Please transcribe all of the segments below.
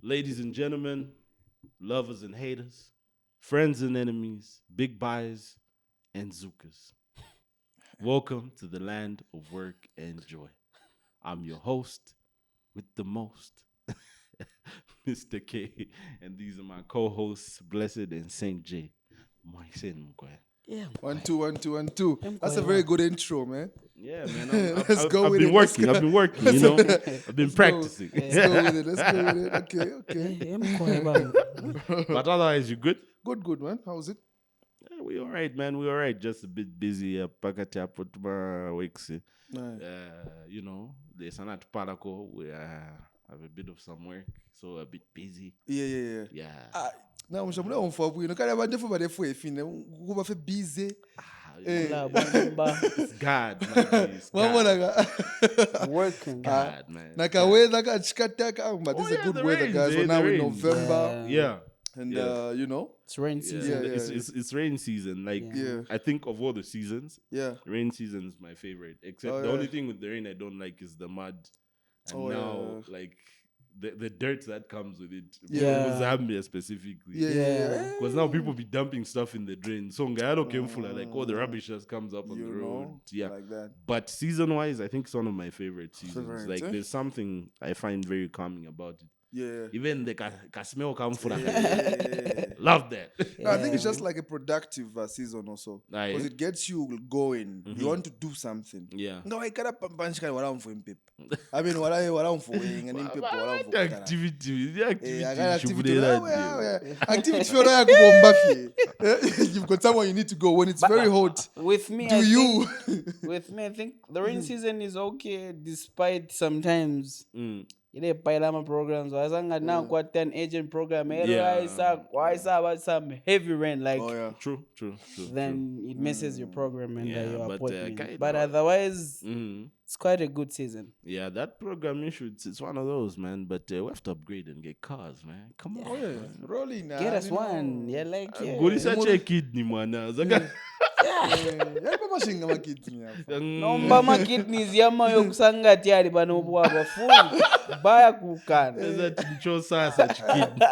Ladies and gentlemen, lovers and haters, friends and enemies, big buys and zookas. Welcome to the land of work and joy. I'm your host with the most, Mr. K, and these are my co-hosts, Blessed and Saint J. Yeah. 1 2 1 2 1 2. I'm That's a quite very right. good intro, man. Yeah, man. Let's go I've with been it. working. I've been working. You know, I've been Let's go. practicing. Let's go with it. Let's go with it. Okay. I'm quite right. But otherwise, you good? Good, man. How's it? Yeah, we all right, man. We all right. Just a bit busy. Pakati hapo weeks. Nice. You know, there's an parako. We have a bit of some work, so a bit busy. Yeah. Yeah. Now, I'm sure I'm for you. No, can't have different for the fine. Go for busy. It's God, man. It's One more God. Working. God, man. Like a weather, but this is a yeah, good the weather, rains, guys. So the now in rains. November, Yeah. and Yeah. you know, It's rain Yeah. season. Yeah. It's rain season. Like Yeah. I think of all the seasons, yeah. rain season is my favorite. Except Oh, the yeah. only thing with the rain I don't like is the mud. And Oh, now, yeah. like the dirt that comes with it. Yeah. For Zambia specifically. Yeah. Because now people be dumping stuff in the drain. So Ngayalo came full like all the rubbish just comes up on You the road. know, Yeah. like that. But season wise, I think it's one of my favorite seasons. Favorite, Like eh? there's something I find very calming about it. Yeah. Even the smell come full. Yeah. Love that. No, I think it's just like a productive season also Aye. because it gets you going. Mhm. You want to do something. Yeah. Nga waikara pampanshika wala mfu impip. I mean wala mfu wenga ni impip wala mfu The kara. activity. The activity. Activity. Yeah. Activity fero ya kubomba fie. You've got somewhere you need to go when it's very hot. With me, Do I you? I think the rain season is okay, despite sometimes ile pailama programs. Wasanga now quite an agent program. Yeah. Why about some heavy rain like. Oh yeah. True. Then it messes your program and Yeah, your but, appointment. kind But of- otherwise, Mhm. it's quite a good season. Yeah, that program issue, it's one of those, man. But we have to upgrade and get cars, man. Come on. Oh yeah. Rolling now. Get us one. Yeah, like yeah. Gulisa che kidney, man. Zaka- Yalipa mashinga makidney hapa. Nomba makidneys yama yokusangati ali pano bwaba full baya kukana. Eza chicho sasa chikidney.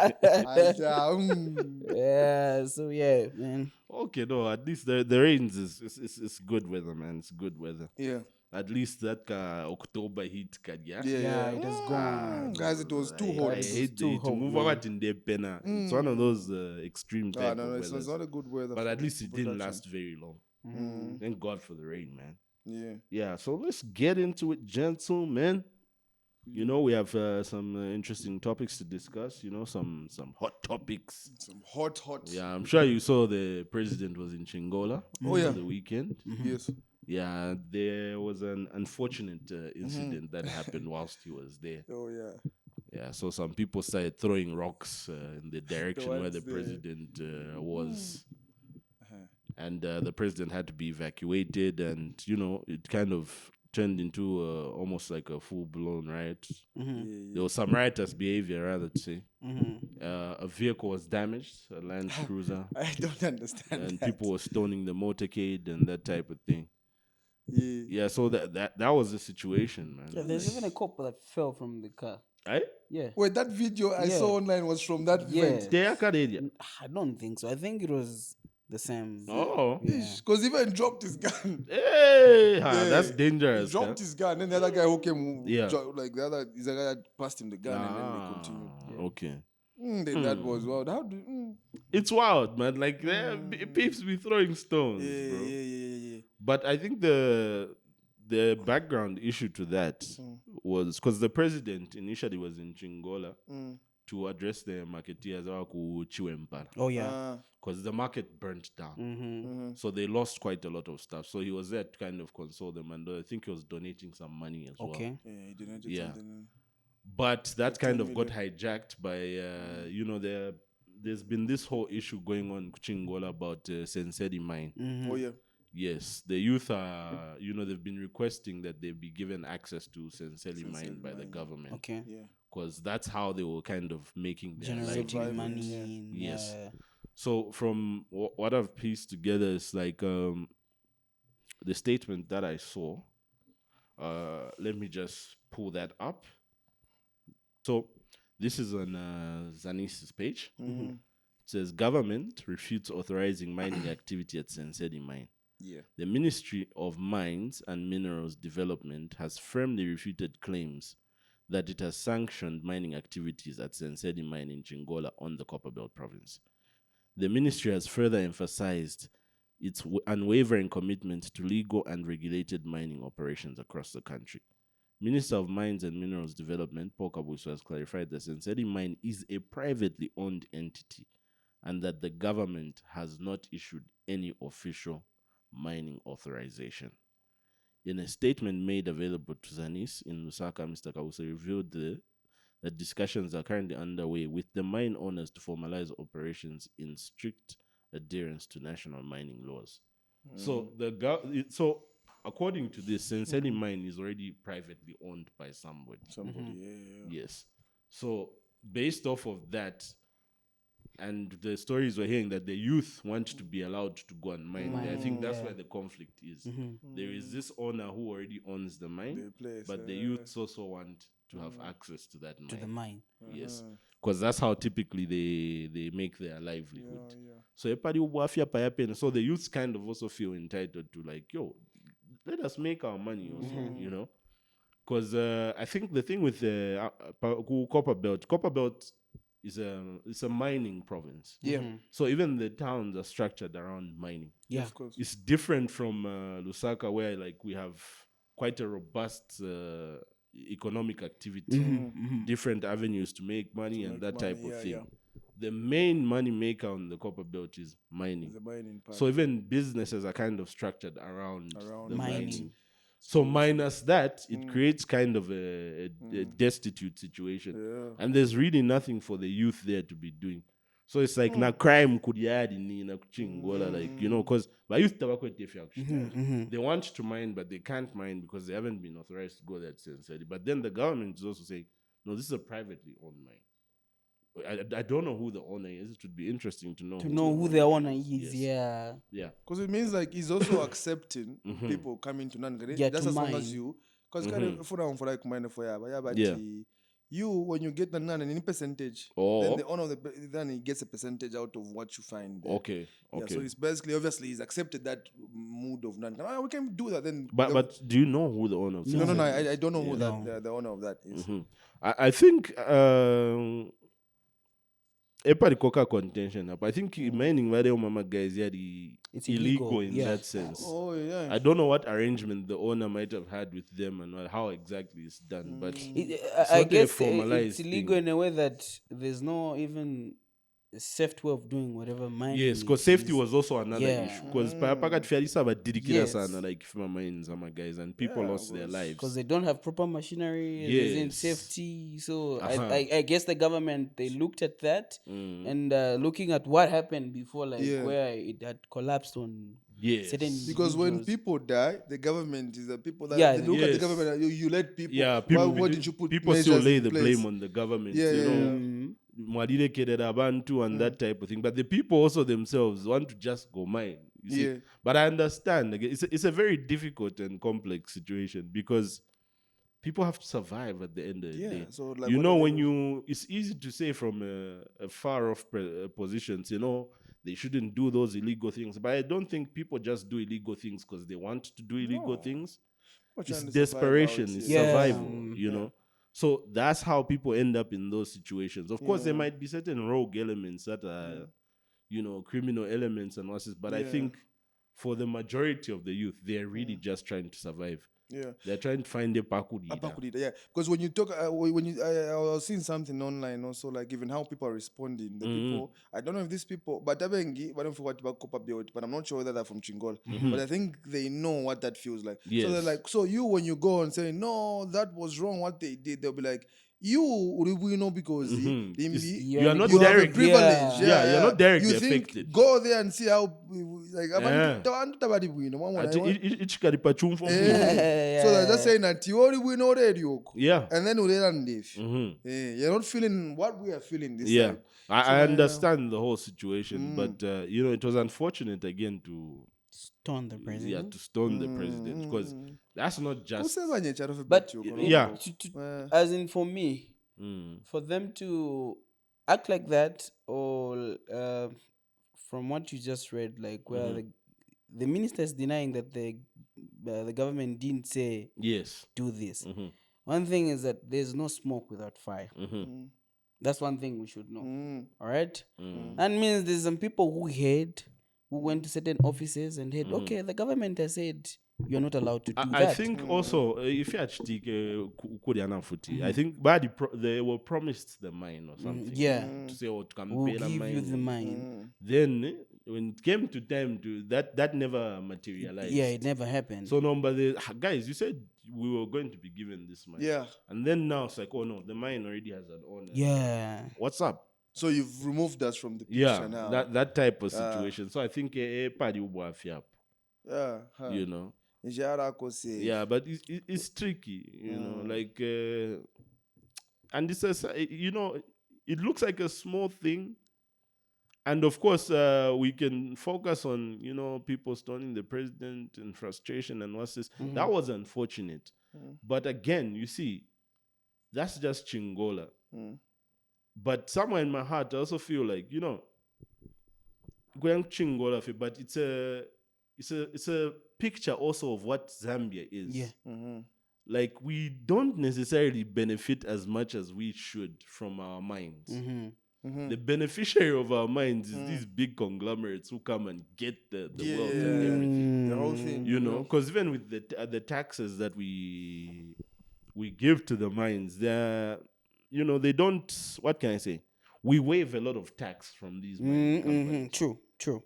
Aja. Yeah, so yeah, man. Okay, no, at least the rains is good weather, man. It's good weather. Yeah. At least that October heat yeah. Yeah, it has gone. Guys, it was too I hot. hate too it. hot, Move man. out in the pena. It's one of those extreme Ah, type no, of it's weathers. not a good weather. But at for least it didn't production. last very long. Thank God for the rain, man. Yeah. Yeah, so let's get into it, gentlemen. You know, we have some interesting topics to discuss. You know, some hot topics. Some hot. Yeah, I'm sure you saw the president was in Chingola Oh, yeah. over the weekend. Yes. Yeah, there was an unfortunate incident that happened whilst he was there. Oh yeah. Yeah, so some people started throwing rocks in the direction where the Towards the- president was. And the president had to be evacuated, and you know it kind of turned into almost like a full-blown riot. There was some riotous behavior, rather to say. A vehicle was damaged, a Land Cruiser, I don't understand. and that. people were stoning the motorcade and that type of thing. Yeah. Yeah, so that was the situation, man. Yeah, there's even a couple that fell from the car. Right? Yeah. Wait, that video I Yeah. saw online was from that Yeah. event. They are Canadian. I don't think so. I think it was the same. Oh, Yeah. Because even dropped his gun. hey, Yeah. that's He dangerous. dropped his gun, and the other guy who came, Yeah. like the other, is the guy that passed him the gun, and then they continued. Okay. Then that was wild. How do? It's wild, man. Like peeps be throwing stones, bro. Yeah. But I think the background issue to that was because the president initially was in Chingola to address the marketeers ku Chiwempara Oh yeah. because the market burnt down. So they lost quite a lot of stuff. So he was there to kind of console them, and I think he was donating some money as well. Okay. Yeah, he didn't do Yeah. something. But that kind of got hijacked by, you know, there's been this whole issue going on in Chingola about Sensedi mine. Oh yeah. Yes, the youth are, you know, they've been requesting that they be given access to Senseli mine by the government. Okay. Yeah. Because that's how they were kind of making their Generating Surviving, money. yeah. and, Yes. yeah. So from what I've pieced together is like the statement that I saw. Let me just pull that up. So This is on Zanis's page. It says government refutes authorizing mining activity at Sensedi mine. Yeah. The Ministry of Mines and Minerals Development has firmly refuted claims that it has sanctioned mining activities at Sensedi mine in Chingola on the Copperbelt province. The ministry has further emphasized its unwavering commitment to legal and regulated mining operations across the country. Minister of Mines and Minerals Development, Paul Kabuso, has clarified that Sensedi mine is a privately owned entity and that the government has not issued any official mining authorization. In a statement made available to Zanis in Lusaka, Mr. Kabuso revealed that discussions are currently underway with the mine owners to formalize operations in strict adherence to national mining laws. So so according to this, Sensedi mine is already privately owned by somebody. Yes. So based off of that, and the stories we're hearing that the youth want to be allowed to go and mine. I think that's where the conflict is. There is this owner who already owns the mine, but the youths also want to have access to that mine. To the mine. Yes. Because that's how typically they make their livelihood. So so the youths kind of also feel entitled to like, yo, let us make our money also, you know? Because I think the thing with the Copperbelt is a mining province. Yeah. So even the towns are structured around mining. Yeah. Of course. It's different from Lusaka, where like we have quite a robust economic activity, different avenues to make money and that type of thing. The main money maker on the Copperbelt is mining. The mining part. So even businesses are kind of structured around the mining. mining. So minus that, it creates kind of a destitute situation. And there's really nothing for the youth there to be doing. So it's like na crime could add in na Chingola, like, you know, because by youth they want to mine, but they can't mine because they haven't been authorized to go that sense. But then the government is also saying, no, this is a privately owned mine. I don't know who the owner is. It would be interesting to know. Who the owner is, Yes. yeah. Because it means like he's also accepting people coming to Nangare. Yeah, Just to as long mine. as you, because kind of for like mine for ya, but Yeah. you when you get the nan any percentage, then the owner of then he gets a percentage out of what you find there. Okay. Yeah, so it's basically obviously he's accepted that mood of nan. We can do that then. But do you know who the owner of No, Sensei is? I don't know who the owner of that is. I think coca contention up. I think mining where mama guys It's illegal illegal, in yeah. that sense. Oh yeah. I don't know what arrangement the owner might have had with them and how exactly it's done, but I not a guess formalized it's illegal thing. in a way that there's no even a safe way of doing whatever mining. Yes, because safety was also another Yeah. issue. Because pakat fialisa ba didikira Yes. sana like fima mines ama guys and people lost their lives. Because they don't have proper machinery, there isn't Yes. safety. So Uh-huh. I guess the government, they looked at that and looking at what happened before, like where it had collapsed on Yes. certain Because when individuals. people die, the government is the people that Yeah. they look at the Yes. government. You let people. Yeah, Why didn't you put people still measures lay in the place? blame on the government, Yeah, you yeah, know. Mhm. Mwadile kedera bantu and that type of thing. But the people also themselves want to just go mine. You see? Yeah. But I understand. Like, it's a very difficult and complex situation because people have to survive at the end of the Yeah, day. so, like, you what know, are they when doing? it's easy to say from a far off positions, you know, they shouldn't do those illegal things. But I don't think people just do illegal things because they want to do illegal No. things. We're It's trying to survive desperation, out it's here. Yeah. survival, you know. So that's how people end up in those situations. Of course, there Yeah. might be certain rogue elements that are, you know, criminal elements and what's this. But I Yeah. think for the majority of the youth, they're really just trying to survive. Yeah. They're trying to find a pakudida. Apakudida, yeah. Because when you talk, when you, I was seeing something online also, like even how people are responding. The people, I don't know if these people, but I don't know what about Copperbelt, but I'm not sure whether they're from Chingola. But I think they know what that feels like. So they're Yes. like, so you when you go and say, no, that was wrong, what they did, they'll be like, you know because You are not you have a direct. privilege. Yeah, you're not directly You think affected. go there and see how like Yeah. Ichikari pachumfo mfu. so they're just saying that you already win already. Yeah. And then we land if you're not feeling what we are feeling this Yeah. time. I understand the whole situation, but you know, it was unfortunate again to Stone the president. to stone the president because that's not just Usebanye charo But febet yeah. as in for me, for them to act like that, or from what you just read, like where the minister is denying that the government didn't say Yes. do this. One thing is that there's no smoke without fire. That's one thing we should know. All right? That means there's some people who went to certain offices and said, okay, the government has said you're not allowed to do I that. think also, if you actually I think body they were promised the mine or something. Yeah. To say, to We'll campaign give you the mine. Then when it came to time to that never materialized. Yeah, it never happened. So guys, you said we were going to be given this mine. Yeah. And then now it's like, oh no, the mine already has an owner. Yeah. What's up? So you've removed us from the picture now. that type of situation. So I think party Yeah. you know. Yeah, But it's tricky, you know, like, and this is, you know, it looks like a small thing. And of course, we can focus on, you know, people stoning the president and frustration and what's this. That was unfortunate. But again, you see, that's just Chingola. But somewhere in my heart, I also feel like, you know, going Chingola, but it's a picture also of what Zambia is. Yeah. Like, we don't necessarily benefit as much as we should from our mines. The beneficiary of our mines is these big conglomerates who come and get the wealth and everything. The whole thing. You know, because even with the taxes that we give to the mines, they're, you know, they don't, what can I say? We waive a lot of tax from these mining companies. True.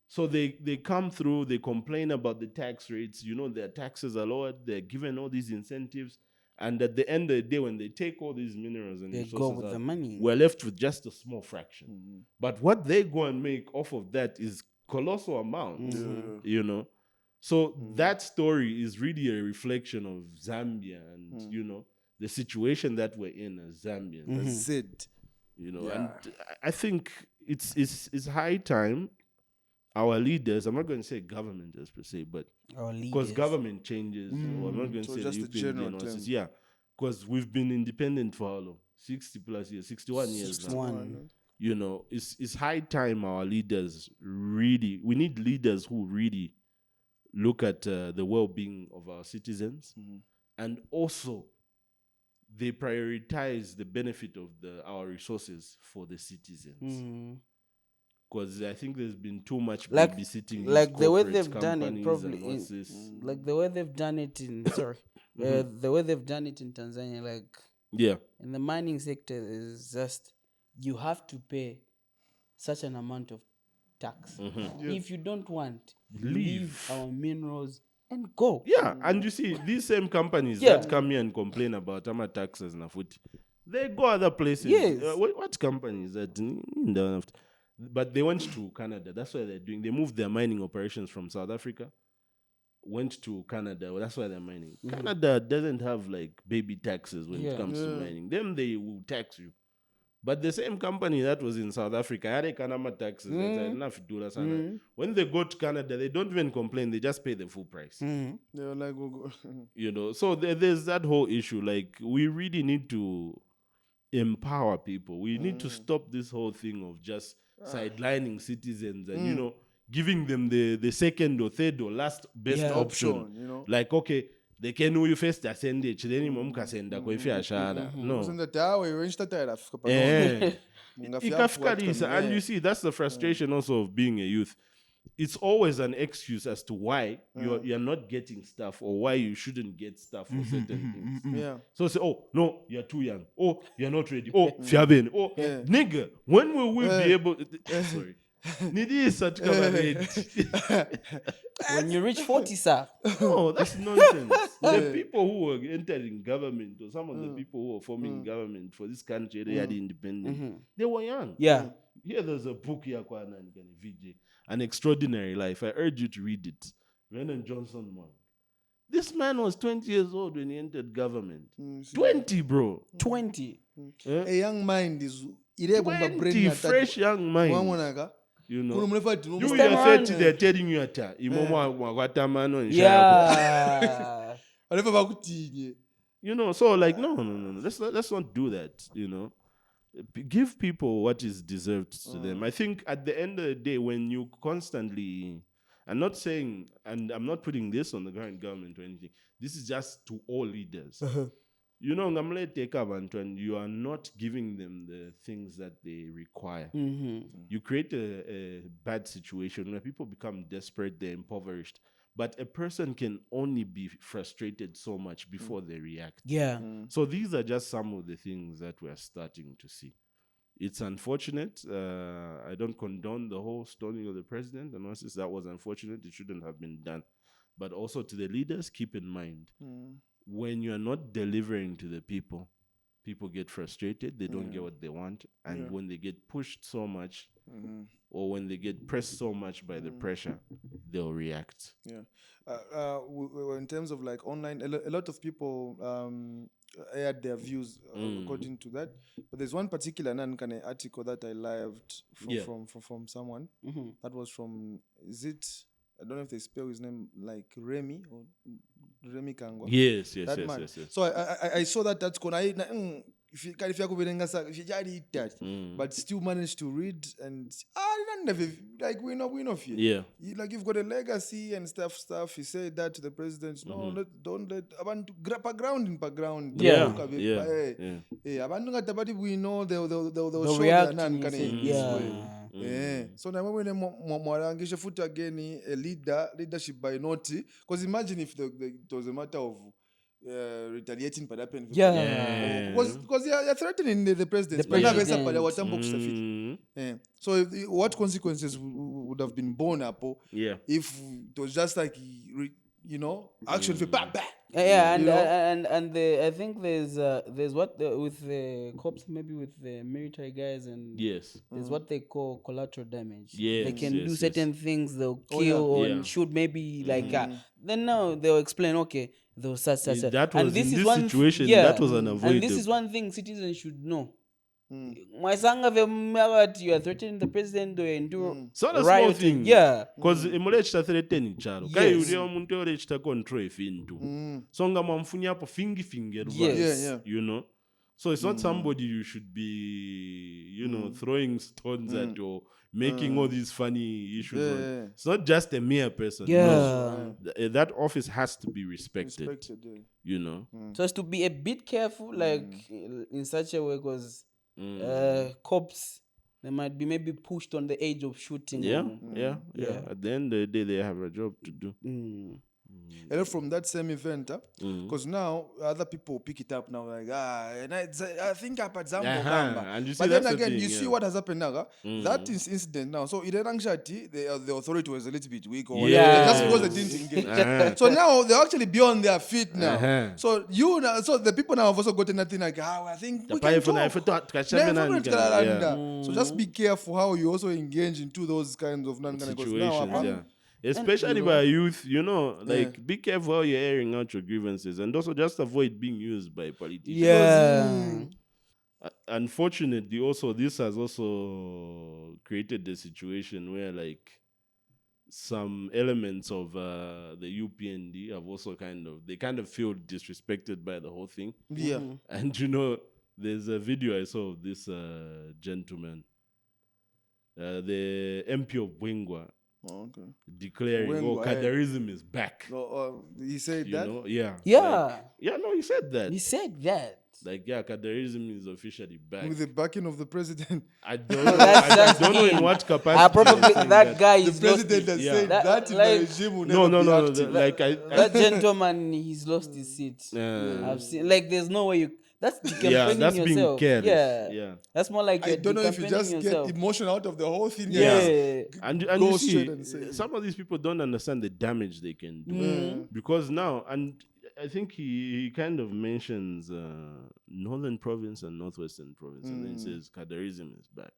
So they come through, they complain about the tax rates, you know, their taxes are lowered, they're given all these incentives. And at the end of the day, when they take all these minerals and They resources go with out, the money. we're left with just a small fraction. But what they go and make off of that is colossal amounts, you know. So that story is really a reflection of Zambia and, you know, the situation that we're in as Zambians. That's it. You know, and I think it's high time our leaders, I'm not going to say government as per se, but because government changes, or I'm not going to say just the a general European term. yeah, because we've been independent for how long? 60 plus years, 61 years now. 61. You know, it's high time our leaders really, we need leaders who really look at the well-being of our citizens, and also they prioritize the benefit of our resources for the citizens. Because I think there's been too much babysitting. Like the way corporates, they've done it, companies, probably. and what's this? Like the way they've done it in, the way they've done it in Tanzania, like Yeah. in the mining sector, is just you have to pay such an amount of tax. If you don't want, leave our minerals and go. Yeah, and you see, these same companies that come here and complain about how much taxes and food, they go other places. Yes. What company is that? But they went to Canada. That's why they moved their mining operations from South Africa, went to Canada. Well, that's why they're mining. Canada doesn't have like baby taxes when it comes to mining. Them, they will tax you. But the same company that was in South Africa had a Canada taxes. When they go to Canada, they don't even complain. They just pay the full price. They're like, You know, so there's that whole issue. Like, we really need to empower people. We need to stop this whole thing of just sidelining citizens and, you know, giving them the second or third or last best option. You know? Like, okay, they can know you first ascend it, then you send no. And you see, that's the frustration also of being a youth. It's always an excuse as to why you're not getting stuff or why you shouldn't get stuff for certain things. Yeah. So say, oh, no, you're too young. Oh, you're not ready. Oh, fiaben. Oh, nigga, when will we be able sorry. Nidi is such When you reach 40, sir. No, that's nonsense. The people who were entering government, or some of the people who were forming government for this country, they had independent. They were young. Yeah. Here there's a book here, VJ, An Extraordinary Life. I urge you to read it. Renan Johnson one. This man was 20 years old when he entered government. 20, bro. 20. A young mind is 20, fresh young mind. You know, you are Mr. 30, they're telling you at Yeah. So like no. Let's not do that. Give people what is deserved to them. I think at the end of the day, when you constantly, I'm not saying, and I'm not putting this on the current government or anything. This is just to all leaders. Ngamle take abantu and you are not giving them the things that they require. You create a bad situation where people become desperate, they're impoverished. But a person can only be frustrated so much before they react. Yeah. So these are just some of the things that we're starting to see. It's unfortunate. I don't condone the whole stoning of the president. And once that was unfortunate, it shouldn't have been done. But also to the leaders, keep in mind, when you're not delivering to the people, people get frustrated. They don't get what they want. And when they get pushed so much, or when they get pressed so much by the pressure, they'll react. Yeah. In terms of like online, a lot of people aired their views according to that. But there's one particular article that I loved from someone. That was from, I don't know if they spell his name like Remy or Remy Kangwa. Yes. So I saw that if you that, but still managed to read and like we know fear. Yeah. Like you've got a legacy and stuff. He said that to the president. No, don't let abantu background. Yeah. Abantu ngatabati we know they'll show react their when you say, yeah. So now when mwarangisha foot again a leadership by naughty, because imagine if it was a matter of retaliating for that pen. Because you're threatening the president. So what consequences would have been born up if it was just like action for bah. And I think there's what with the cops, maybe with the military guys, and there's what they call collateral damage. They can do certain things, they'll kill or shoot, maybe like then now they'll explain, okay, they'll such. That was and this in is this situation, that was unavoidable. And this is one thing citizens should know. You are threatening the president so that's small thing. Because imolechita threatening charo. Kai uri omuntu olechita control fintu. So ngamamfunyapo fingi advance. So it's not somebody you should be, throwing stones at or making all these funny issues. It's not just a mere person. No. That office has to be respected. So as to be a bit careful, like in such a way, because cops, they might be maybe pushed on the edge of shooting. At the end of the day, they have a job to do. And from that same event, because now other people pick it up now, like and I think up at Zambia. But then again, you see what has happened now. That is incident now. So in Rangshati, the authority was a little bit weak, or that's because they didn't engage. So now they're actually beyond their feet now. So the people now have also gotten nothing like, I think we can talk. So just be careful how you also engage into those kinds of situations. Especially by youth, be careful how you're airing out your grievances, and also just avoid being used by politicians. Unfortunately, also this has also created the situation where like some elements of the UPND have also kind of feel disrespected by the whole thing. And there's a video I saw of this gentleman, the MP of Bwingwa. Declaring, Kadarism is back. He said that? He said that. He said that. Like, Kadarism is officially back. With the backing of the president. I don't know. I don't know in what capacity. Probably that guy is the president has said that in the regime will never be active. That gentleman, he's lost his seat. I've seen, like, there's no way you... That's decampaigning that's yourself. Being careless. That's more like I don't know if you just yourself. get emotion out of the whole thing. And you see, some of these people don't understand the damage they can do. Because now, and I think he kind of mentions Northern Province and Northwestern Province, and then he says Kadarism is back.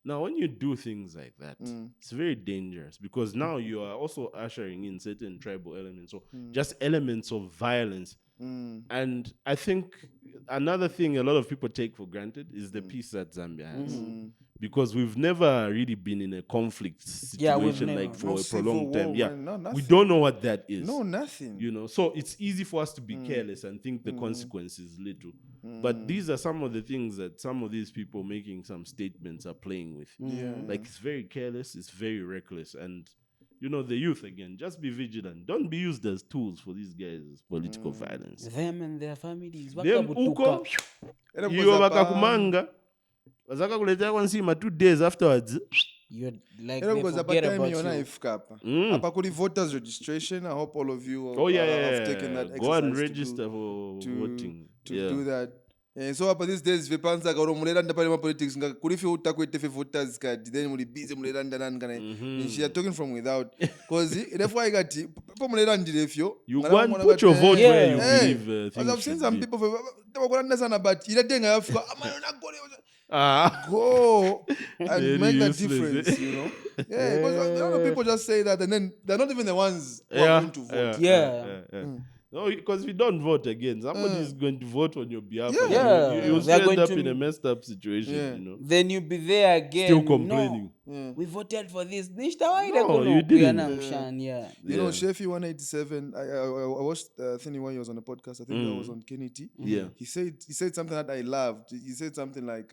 Now, when you do things like that, it's very dangerous, because now you are also ushering in certain tribal elements, or just elements of violence. And I think another thing a lot of people take for granted is the peace that Zambia has. because we've never really been in a conflict Yeah, we've situation like never. for No a civil prolonged war, time. Yeah, man, no, we nothing. don't know what that is. No, nothing. You know, so it's easy for us to be careless and think the consequence is little. But these are some of the things that some of these people making some statements are playing with. Like it's very careless, it's very reckless, and you know, the youth again, just be vigilant. Don't be used as tools for these guys' political violence. Them and their families. Them uko Era iyo because bakakumanga wazakakuletea kwa nsima 2 days afterwards. You're like Era they because forget time about yona you. ifika hapa. Hapa kuli voters registration. I hope all of you Oh yeah, have taken that go and exercise register for voting. to do that. So hapa these days vipanza ka mulelanda pale ma politics nga kulifi utakwete fe voters card then muli busy mulelanda nan kana she are talking from without because if why got people mulelandire fyo You go and put your vote where you believe things I've seen should some be. people tabakulanda sana but ile denga Africa amana gole Ah. go and Very make that useless, difference, you know. Yeah, because a lot of people just say that and then they're not even the ones who are going to vote. Yeah. No, because if you don't vote again, somebody is going to vote on your behalf. Yeah. And Yeah. you'll They're end going up to- in a messed up situation, Yeah. you know. Then you be there again. Still complaining. No, we voted for this. No, you didn't. Yeah. You know, Shefi 187. I watched Thinny when he was on the podcast. I think that was on Kenny T. Yeah. He said something that I loved. He said something like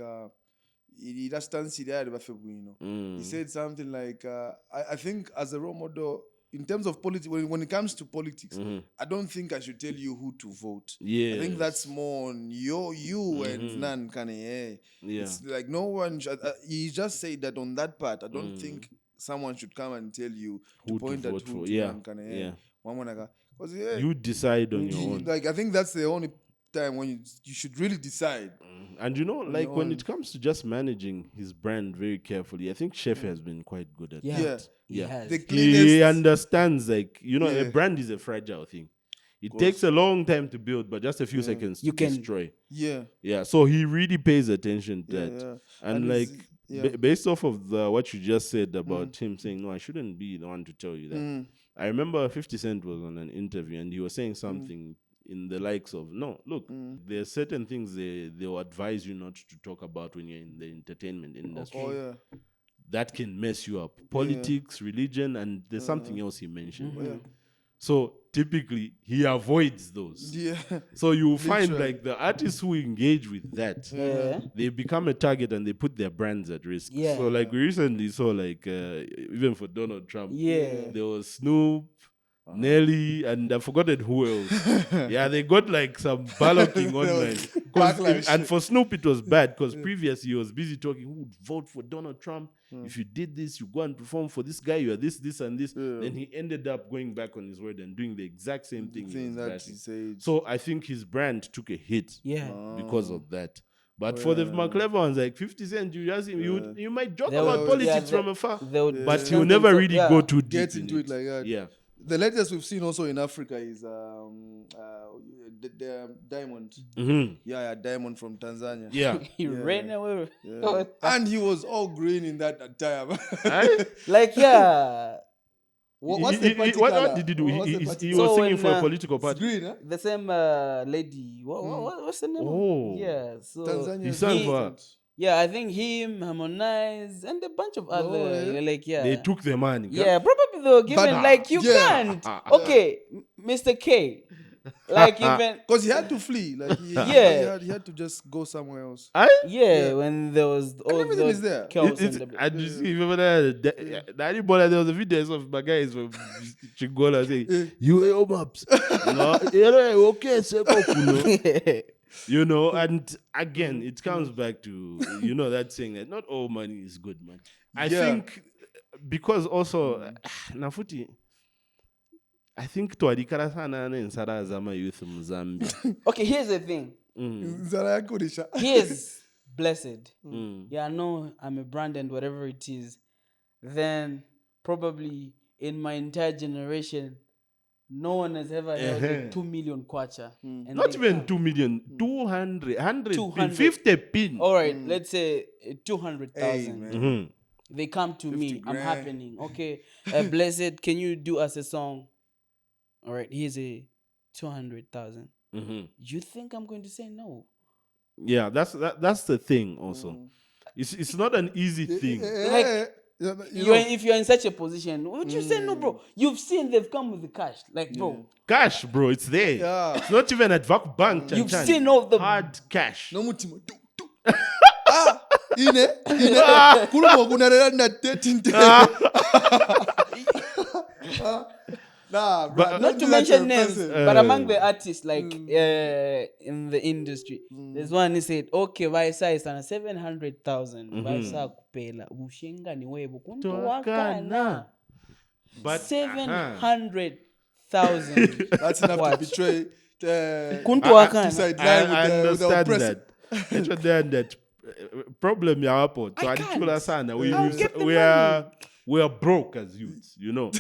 he just stands there, you know. He said something like I think as a role model in terms of politics, when it comes to politics, I don't think I should tell you who to vote. Yeah. I think that's more on you and Nan Kane. Yeah. It's like no one should, he just said that on that part. I don't think someone should come and tell you Who to point to at vote who for. to Yeah. Nan Kane. Yeah. Because You decide on your own. like I think that's the only time when you should really decide. And you know, like when it comes to just managing his brand very carefully, I think Chef has been quite good at Yeah. that. He has. The He cleanest, understands, like, you know, a Yeah. brand is a fragile thing. It takes a long time to build, but just a few seconds to You can- destroy. yeah. Yeah, so he really pays attention to that. Yeah. And And like, it's- based off of what you just said about him saying, no, I shouldn't be the one to tell you that. I remember 50 Cent was on an interview and he was saying something in the likes of, no, look, there are certain things they'll advise you not to talk about when you're in the entertainment industry. Oh yeah. That can mess you up. Politics, religion, and there's something else he mentioned. Yeah. So typically, he avoids those. Yeah. So you find Literally. like the artists who engage with that, Yeah. they become a target and they put their brands at risk. Yeah. So like we recently saw like even for Donald Trump, Yeah. there was Snoop, Nelly, and I've forgotten who else. Yeah, they got like some ballocking online. 'Cause backlash. and for Snoop, it was bad because previously he was busy talking who would vote for Donald Trump. If you did this, you go and perform for this guy, you are this, and this. Then he ended up going back on his word and doing the exact same thing. Thing was that bashing. he said. So I think his brand took a hit Yeah. because of that. But for the more clever ones like 50 Cent, you might joke They about would- politics yeah, from afar, they would but distance you'll never themselves- really yeah. go too deep Get in into it like that. Yeah. The latest we've seen also in Africa is the Diamond. Yeah, Diamond from Tanzania. Yeah. He ran away. Yeah. And he was all green in that time. Like, yeah. What's the party what colour? did he do? What's the He party was So singing when, for a political It's party. green, huh? The same lady. What's the name? Oh. Yeah. So Tanzania. He sang for her. yeah, I think him, Harmonize, and a bunch of other yeah. like yeah. They took the money. Yeah, probably they were given But, like you yeah. can't. Okay, Mr. K. Like even Because he had to flee. Like Yeah. he had to just go somewhere else. yeah, when there was all everything the is there. chaos and the And you see, remember that? There was a video of my guys from Chingola saying, "You maps, okay, you know." And again, it comes back to that saying that not all money is good, man. I Yeah. think because also Nafuti. I think twadikara sana nsara zama youth mu Zambia. Okay, here's the thing. Nzara yako nisha. He is blessed. Yeah, I know I'm a brand and whatever it is. Then probably in my entire generation, no one has ever held a 2 million kwacha. And Not they even come. 2 million, 200, 100 pin, 200. 50 pin. All right, let's say 200,000. man. They come to me. I'm grand. happening. Okay, blessed. Can you do us a song? All right, here's a 200,000. You think I'm going to say no? Yeah, that's the thing also. It's not an easy thing. Like, if you're in such a position, would you say no, bro? You've seen they've come with the cash, like, bro. Cash, bro, it's there. Yeah. It's not even at Vac Bank. You've seen all the hard cash. No mutima. Ine. Kuluma kunarela na 13. Nah, bro, But- not to mention names, but among the artists, like in the industry, there's one who said, okay, vaisa is on 700,000. Vaisa kupela. Ushenga ni webu. Kuntu wakana. But 700,000. That's enough What? to betray Kuntu wakana. sideline I with the understand oppressor. that. That problem ya hapo. I can't. Tuadichula sana. I'll get the We are broke as youths, you know.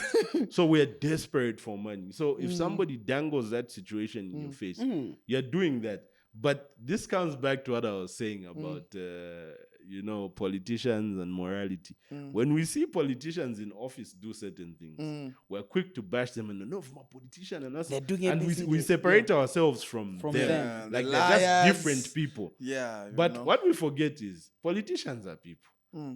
So we are desperate for money. So if somebody dangles that situation in your face, you're doing that. But this comes back to what I was saying about, politicians and morality. When we see politicians in office do certain things, we're quick to bash them and no, from a politician and us. They're doing And everything we separate ourselves from them. them. Like The they're just liars. different people. Yeah. But what we forget is politicians are people.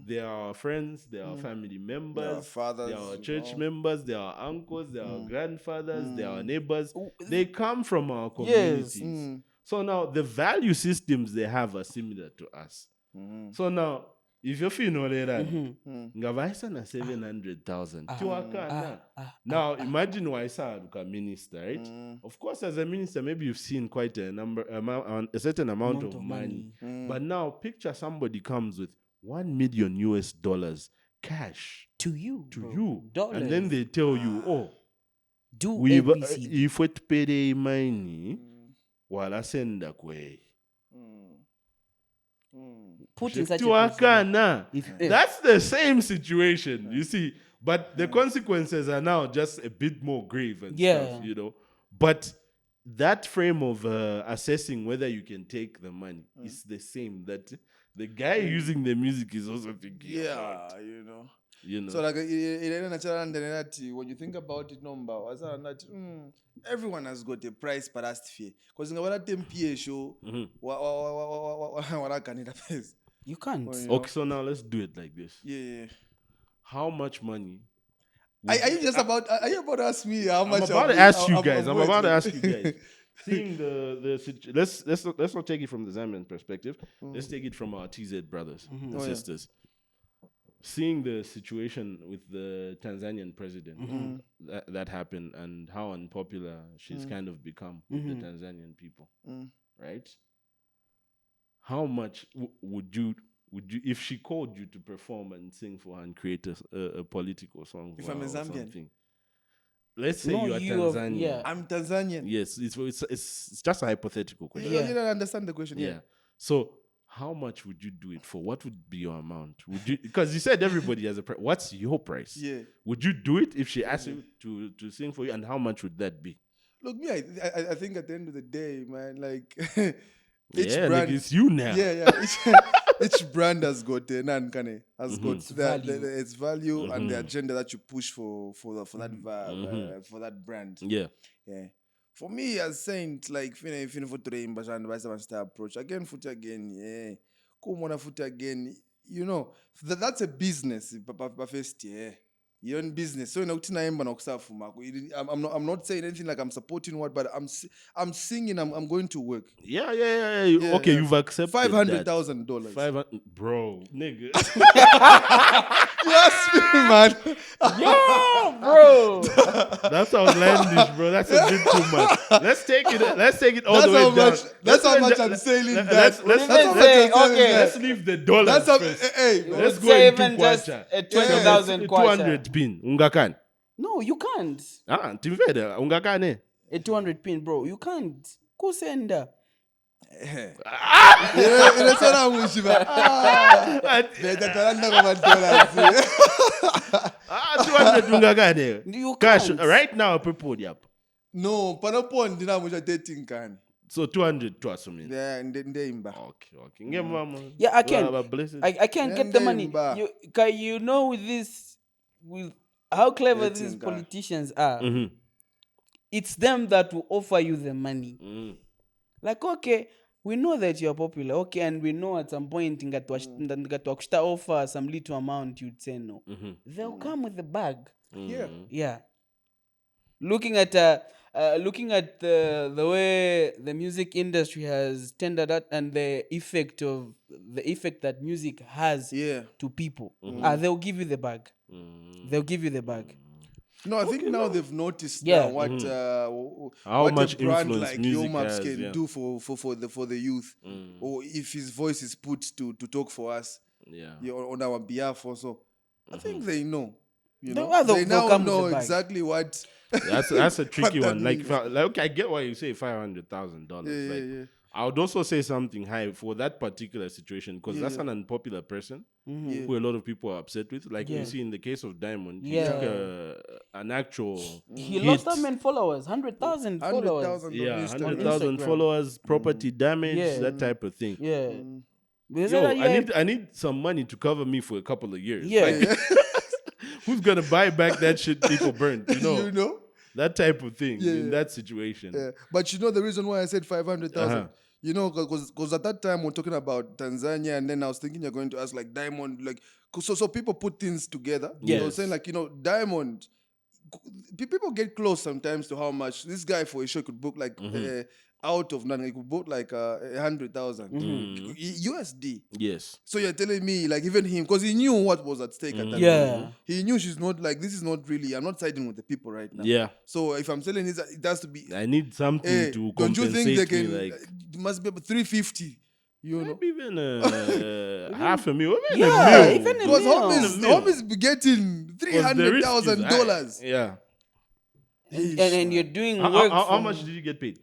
They are our friends, they are our family members, They are fathers, they are our you church know. members, they are our uncles, they are our grandfathers, they are our neighbors. They come from our communities. So now the value systems they have are similar to us. So now, if you feel no later, ngavaisa na 700,000. Now imagine why a minister, right? Of course, as a minister, maybe you've seen quite a certain amount of money. But now picture somebody comes with $1 million cash To you. to bro. you, Dollars. and then they tell you, "Oh, do we've ABC. if we pay money, wala senda kwe." Put in such a position. Tuakana. If- That's the same situation, you see. But the consequences are now just a bit more grave and stuff, you know. But that frame of assessing whether you can take the money is the same. That the guy using the music is also thinking about, you know. you know. So like when you think about it, everyone has got a price per last fee. Because in our PA show, You can't. Okay, so now let's do it like this. yeah. How much money? Are you about to ask me how much? I'm about to ask you guys. I'm about to ask you guys. Seeing let's not take it from the Zambian perspective. Let's take it from our TZ brothers and sisters. Seeing the situation with the Tanzanian president that happened and how unpopular she's kind of become with the Tanzanian people, right? How much would you if she called you to perform and sing for her and create a political song? If for I'm a her or Zambian? something? Let's say No, you are you are- Tanzanian. yeah. I'm Tanzanian. Yes, it's just a hypothetical question. You didn't understand the question. Yeah. So how much would you do it for? What would be your amount? Would you, because you said everybody has a price. What's your price? Yeah. Would you do it if she asked you to sing for you? And how much would that be? Look, me, I think at the end of the day, man, like Each brand, it's you now. Yeah. Each brand has got got its value and the agenda that you push for that brand. Yeah. Yeah. For me, as Saint, like if you for today, approach again, yeah. Come on, again. You know, that's a business. First, yeah. You're in business, so I'm not saying anything like I'm supporting what, but I'm singing. I'm going to work. Yeah. Okay, you've accepted $500,000. 500, bro, nigga. Yes, man. Yo, bro. That's outlandish, bro. That's a bit too much. Let's take it all the way down. That's how much I'm selling that. Let's leave the dollars That's how. first. Hey, Let's go Say into even just kwacha. a 20,000 kwacha. 200 pin. Ungakan. No, you can't. Timveda. Ungakan. A 200 pin, bro. You can't. Kusenda. Inasema mwishiba. Betatanda kwa dollars. 200 ungakan. You Cash. can't. Right now, people yap. No, panapo ndina mwisha dating kan. So 200 to assuming. Yeah, ndeimba. Okay. Nge mama. Yeah, I can. Bless it. I can't get the money. Remember. You know, with how clever Dating these guy. politicians are, it's them that will offer you the money. Like, okay, we know that you're popular, okay, and we know at some point ngatuakushita offer some little amount, you'd say no. They'll come with the bag. Yeah. Looking at the way the music industry has tended out and the effect that music has to people, they'll give you the bag. They'll give you the bag. No, I think now they've noticed Yeah. what How what much a brand influence like music Yomaps has, can yeah. do for the youth, or if his voice is put to talk for us, on our behalf also. I think they know. You know, they they'll now come with know the bag. exactly what. That's a tricky that one. Like, means. okay, I get why you say $500,000. Like, yeah. I would also say something high for that particular situation because that's an unpopular person who a lot of people are upset with. Like you see in the case of Diamond, he took an actual He hit. lost how many followers? 100,000 followers. 100,000 Yeah, on Instagram. 100,000 Instagram. followers, property damage, that type of thing. Yeah. Because Yo, that, I need some money to cover me for a couple of years. Yeah. Like, who's gonna buy back that shit people burned? You know, You know? that type of thing in that situation. Yeah. But you know the reason why I said 500,000? You know, because at that time we're talking about Tanzania, and then I was thinking you're going to ask like Diamond, like so people put things together. Yes. I was saying like, you know, Diamond, people get close sometimes to how much this guy for a show could book like out of nothing. He could book like 100,000 USD. Yes. So you're telling me like even him, because he knew what was at stake at that moment. He knew she's not like, this is not really, I'm not siding with the people right now. Yeah. So if I'm telling this, it has to be. I need something to Don't you compensate think they can? me, like It must be about 350. You know, maybe even half a mil, even Yeah, a mil. even a because mil. homies be getting $300,000. Yeah. And you're doing How, work. how much did you get paid?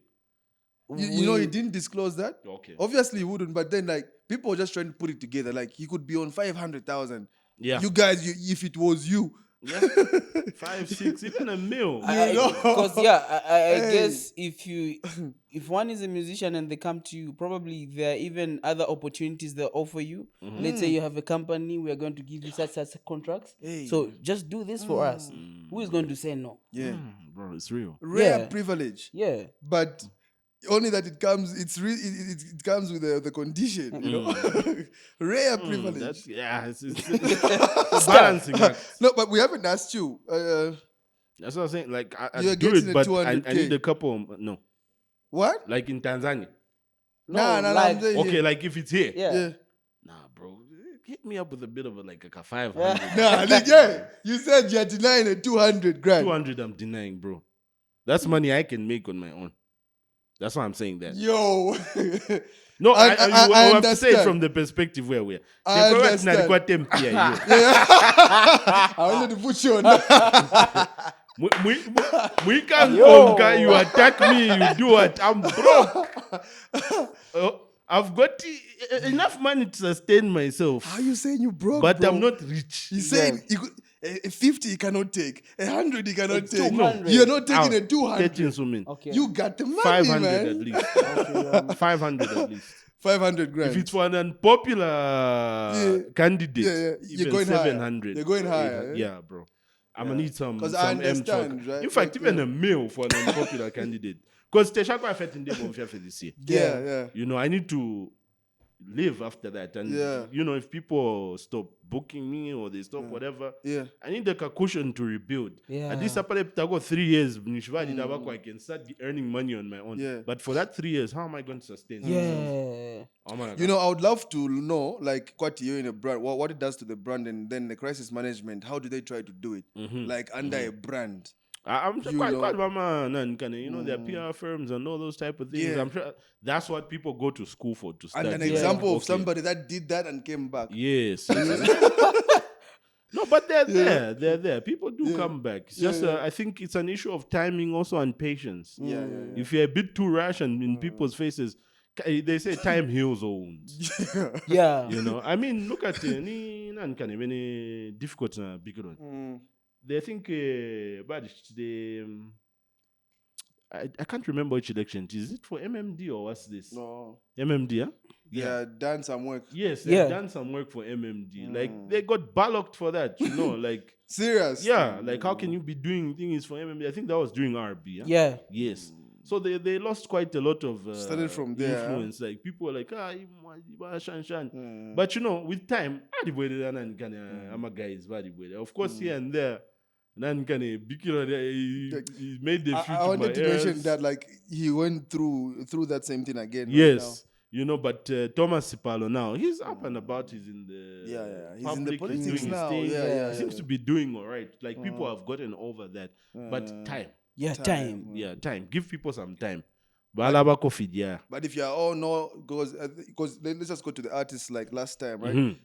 You know, he didn't disclose that. Okay. Obviously, he wouldn't. But then, like, people were just trying to put it together. Like, he could be on 500,000. Yeah. You guys, if it was you. Yeah. 5, 6, even a mil. Because I guess if one is a musician and they come to you, probably there are even other opportunities they offer you. Let's say you have a company, we are going to give you such contracts. So just do this for us. Who is going to say no? Yeah. Bro, it's real. Rare privilege. Yeah. But only that it comes, it comes with the condition, you know. Rare privilege. It's a balancing act. No, but we haven't asked you. That's what I'm saying. Like, I You're do getting it, a but I 200K. need a couple. No, What? like in Tanzania. Nah, like- I'm saying Okay, like if it's here. Yeah. Nah, bro. Hit me up with a bit of a 500. Nah, like, yeah. You said you're denying a 200 grand. 200 I'm denying, bro. That's money I can make on my own. That's why I'm saying that. Yo. No, I you have to say it understand. from the perspective where we are. I understand. I wanted to put you on that. We can't come, guy. You attack me, you do what? I'm broke. I've got enough money to sustain myself. How are you saying you broke, But bro? I'm not rich. He's saying a 50 he cannot take, 100 he cannot It's take. 200. You're not taking Out. a 200. 13 swimming. Okay. You got the money, 500 man. at least. 500 at least. 500 grand. If it's for an unpopular candidate, You're even going 700. higher. You're going higher. 800. Yeah, bro. I'm gonna need some 'Cause I M understand, truck. right? In fact, Like, even a mil for an unpopular candidate. Because Teshakwa Fet in for this year. Yeah. You know, I need to live after that. And you know, if people stop booking me or they stop whatever, I need like a cushion to rebuild. Yeah. At least I go 3 years, I can start earning money on my own. Yeah. But for that 3 years, how am I going to sustain myself? Yeah. Oh my God. You know, I would love to know, like, what you in a brand, what it does to the brand, and then the crisis management. How do they try to do it, like under a brand? I'm sure You quite know. mama, you know, there are PR firms and all those type of things. Yeah. I'm sure that's what people go to school for to And study. an example of Okay. somebody that did that and came back. Yes. No, but they're there. They're there. People do come back. It's just, I think it's an issue of timing also and patience. Yeah. If you're a bit too rash and in people's faces, they say time heals all wounds. Yeah. You know, I mean, look at any difficult big one. They think but I can't remember which election. Is it for MMD or what's this? No. MMD, huh? Yeah, done some work. Yes, they've done some work for MMD. Like they got ballocked for that, you know, like Serious? yeah, like how can you be doing things for MMD? I think that was during RB. Huh? Yeah. Yes. So they lost quite a lot of Started from there, influence. Like people were like, shan. But with time, I'm a guys, of course, here and there. He made the few I wanted to mention ears. that like he went through that same thing again. Yes. But Thomas Sipalo now, he's up and about. He's in the he's in the public, politics doing his now. thing. Yeah, He seems to be doing all right. Like people have gotten over that. But time. Yeah, time. Yeah, time. Give people some time. But if you are all know, because let's just go to the artists like last time, right? Mhm.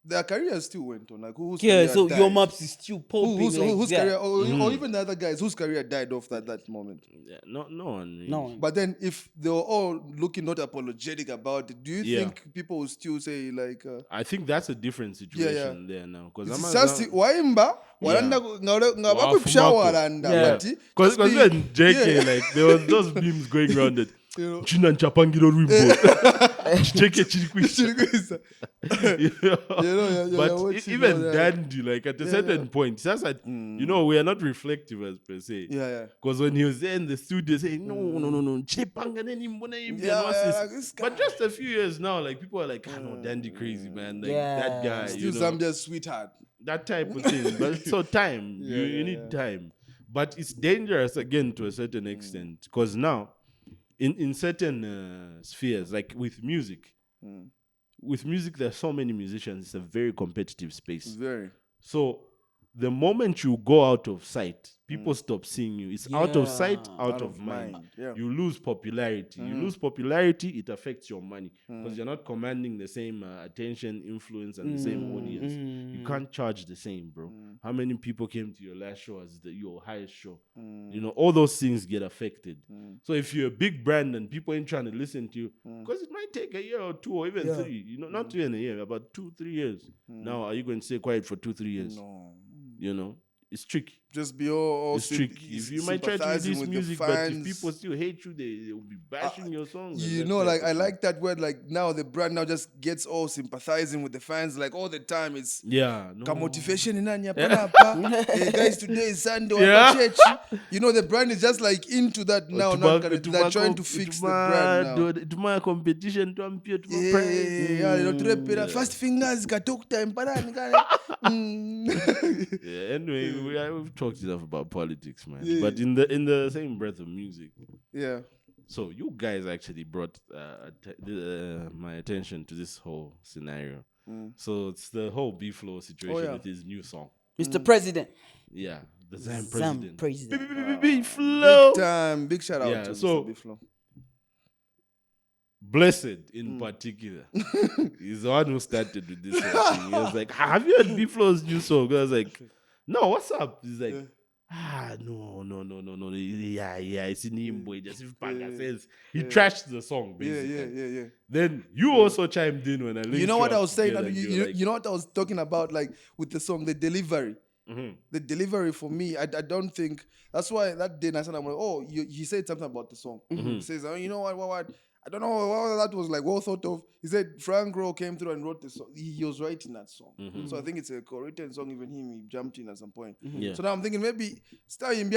Their careers still went on. Like whose Yeah, career so died? your maps is still popping. Whose like career, that. or even the other guys whose career died off that moment. Yeah, no one. Really. No. But then, if they were all looking not apologetic about it, do you Yeah. think people will still say like? I think that's a different situation there now. Because Waimba walanda ngabakushawaranda Yeah. but Because when JK, like, there was those memes going around that China Chapangiro Rimbo. JK Chirikwisa. But even Dandy, like at a certain point, that's like, we are not reflective as per se. Yeah. Because when he was there in the studio saying, no, Chipanga neni mbona hivi and what's like this? this guy. But just a few years now, like people are like, no, Dandy crazy, man. Like that guy, Still Zambia's sweetheart. that type of thing. But so time, you need time. But it's dangerous again to a certain extent, because now in certain spheres, like with music, there's so many musicians. It's a very competitive space. Very. So the moment you go out of sight, people stop seeing you. It's out of sight, out of mind. Yeah. You lose popularity. You lose popularity, it affects your money because you're not commanding the same attention, influence, and the same audience. You can't charge the same, bro. How many people came to your last show as your highest show? All those things get affected. So if you're a big brand and people ain't trying to listen to you, because it might take a year or two or even 3, not even a year, about 2-3 years. Now, are you going to stay quiet for 2-3 years? No. It's tricky. Just be all It's tricky. If you might try to release music, but if people still hate you, they will be bashing your songs. Like I like that word. Like now the brand now just gets all sympathizing with the fans. Like all the time, it's motivation in guys. Today is Sunday. Church. The brand is just like into that now. They're trying to fix the brand now. To my competition, to First fingers got talk time. Anyway, we've talked enough about politics, man. But in the same breath of music. Yeah. So you guys actually brought my attention to this whole scenario. So it's the whole B-Flow situation with his new song. Mr. President. Yeah, the Zam President. B-Flow. Big time. Big shout out to Mr. B-Flow. Blessed in particular is the one who started with this whole thing. He was like, have you heard B-Flow's new song? I was like, no, what's up? He's like, no. Yeah, it's in him, boy. Just if Panga says he trashed the song, basically. Yeah. Then you also chimed in when I linked. You know what I was saying? You know what I was talking about, like with the song, the delivery. The delivery for me, I don't think that's why that day I said, I'm like, he said something about the song. He says, you know what? I don't know what that was like. Well thought of. He said Frank Rowe came through and wrote the song. He was writing that song, so I think it's a co-written song. Even he jumped in at some point. So now I'm thinking maybe in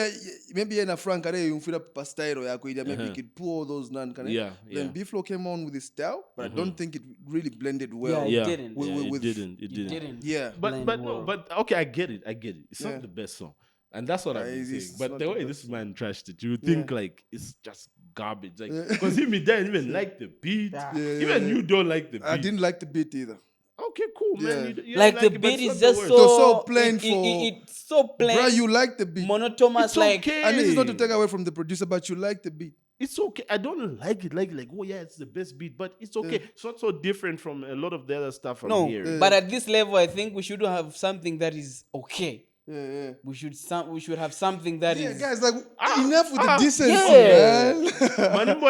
Frank maybe he could pull all those Then B-Flow came on with his style, but I don't think it really blended well. Yeah, it didn't. It didn't. Yeah, but okay, I get it. It's not the best song, and that's what I'm saying. But the way this man trashed it, you think like it's just garbage, like because he didn't even like the beat. Even you don't like the beat. I didn't like the beat either. Okay, cool, man. You like the it, beat is just just so plain it's so plain. Bro, you like the beat. Monotonous, it's like okay. And this is not to take away from the producer, but you like the beat. It's okay. I don't like it. Like, oh yeah, it's the best beat, but it's okay. It's not so different from a lot of the other stuff from here. But at this level, I think we should have something that is okay. Yeah. We should have something that is. Guys, like enough with the decency, man.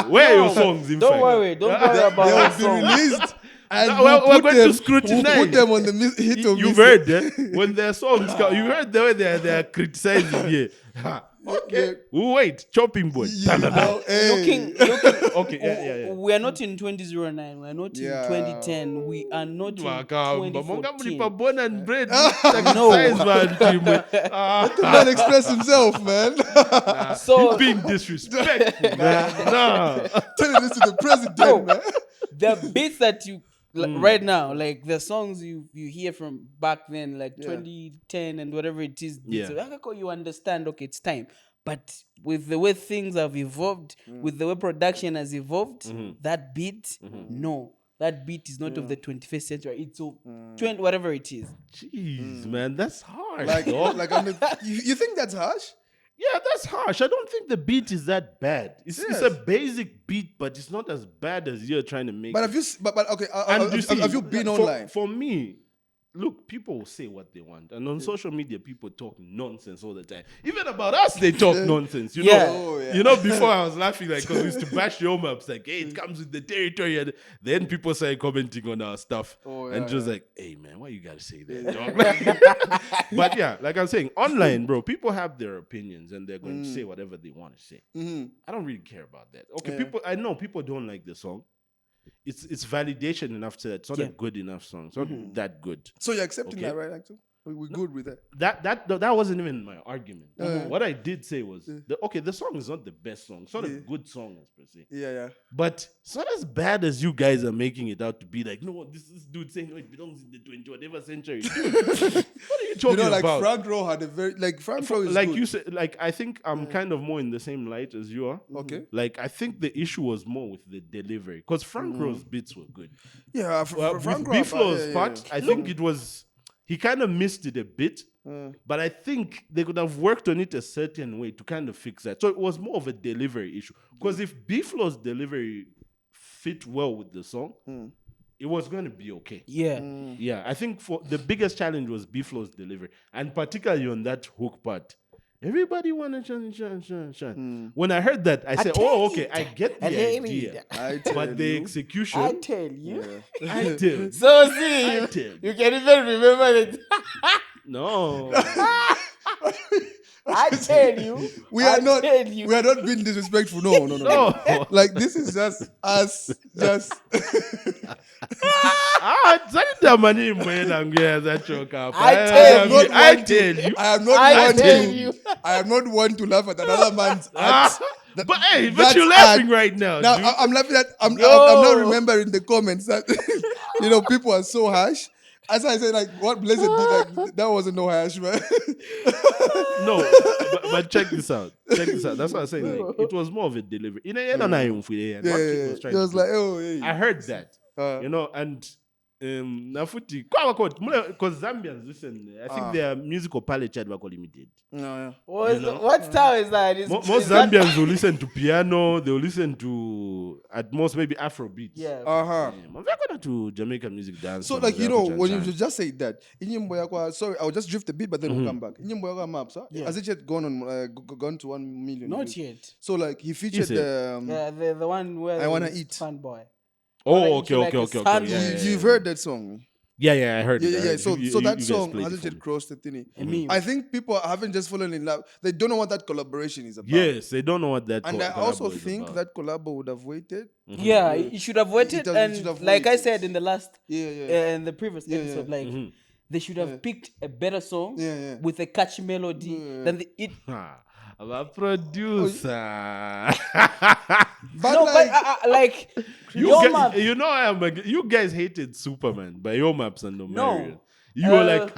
Where are your songs? Don't worry about that They song. will be released. And we're going to scrutinize. We'll put them on the hit or You've miss. heard when their songs come. You heard the way they are criticizing here. Okay. Wait, chopping board. Looking, Okay, yeah. we are not in 2009. We are not in 2010. We are not in 2014. Born and bred. No. Man express himself, man. So Being disrespectful, man. Nah. Telling this to the president, man. the beats that you right now, like the songs you hear from back then, like 2010 and whatever it is, so you understand, okay, it's time. But with the way things have evolved, with the way production has evolved, that beat, no. That beat is not of the 21st century. It's of 20, whatever it is. Jeez, man, that's harsh. You think that's harsh? Yeah, that's harsh. I don't think the beat is that bad. It's a basic beat, but it's not as bad as you're trying to make. But have you? But okay. Have you been online? For me, look, people will say what they want, and on social media, people talk nonsense all the time. Even about us, they talk nonsense. You know, you know. Before I was laughing like because we used to bash your maps, like, hey, it comes with the territory, and then people started commenting on our stuff, and just like, hey, man, why you gotta say that, dog? But yeah, like I'm saying, online, bro, people have their opinions, and they're going to say whatever they want to say. I don't really care about that. Okay, I know people don't like the song. It's validation enough to that. It's not a good enough song. It's not that good. So you're accepting that, right? Actually, we're good with that. That wasn't even my argument. What I did say was, the song is not the best song. It's not a good song as per se. Yeah. But it's not as bad as you guys are making it out to be. Like, no, this dude saying, no, it belongs in the 20-whatever century. Dude, what are you talking about? Frank Rowe had a very Frank Rowe is like good. you said. Like I think I'm kind of more in the same light as you are. Okay. Like I think the issue was more with the delivery because Frank Rowe's beats were good. Yeah, Frank Rowe. B-Flow's part, I think it was. He kind of missed it a bit, but I think they could have worked on it a certain way to kind of fix that. So it was more of a delivery issue. Because if B-Flow's delivery fit well with the song, it was going to be okay. Yeah, I think for the biggest challenge was B-Flow's delivery, and particularly on that hook part. Everybody wanna shine. When I heard that, I said, "Oh, okay, I get the idea." But the execution, I tell you. I tell you. So see, you can even remember it. No. I tell you. We are not being disrespectful. No. Like this is just us. I tell you. I am not one to laugh at another man's art. But you're laughing right now. Now dude. I'm laughing at. I'm not remembering the comments that people are so harsh. As I said, like what Blessed did, like that wasn't no hash, man. No, but check this out. That's what I'm saying. Like, it was more of a delivery. I heard that. And Nafuti, because Zambians listen. I think their musical palette were limited. What style is that? Most Zambians will listen to piano. They will listen to at most maybe Afrobeat. We're going to Jamaican music dance. So like when you just say that, sorry, I'll just drift a bit, but then we'll come back. In maps, has it yet gone to 1 million? Not yet. So like he featured the one where I Wanna Eat. Fun Boy. Oh, okay. You've heard that song? Yeah, I heard it. Yeah. So that song hasn't yet crossed the thing. I think people haven't just fallen in love. They don't know what that collaboration is about. Yes, they don't know what that. And I also think that collabo would have waited. Yeah, it should have waited. Like I said in the last, in the previous episode, like they should have picked a better song with a catchy melody than it. I'm a producer. You guys hated Superman by your maps and Marion. You were like,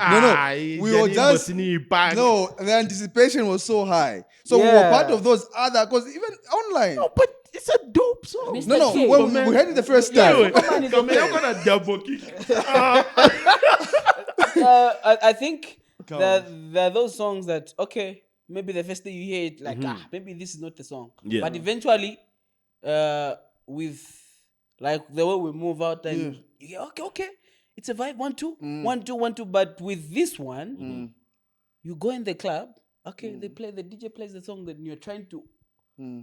the anticipation was so high. So we were part of those other, because even online. No, but it's a dope song. When we heard it the first time. You're gonna double kick. I think there are those songs that, okay, maybe the first day you hear it, like, maybe this is not the song. Yeah. But eventually, with like the way we move out, and okay, it's a vibe, 1 2 1 2 1 2. But with this one, you go in the club, okay, the DJ plays the song that you're trying to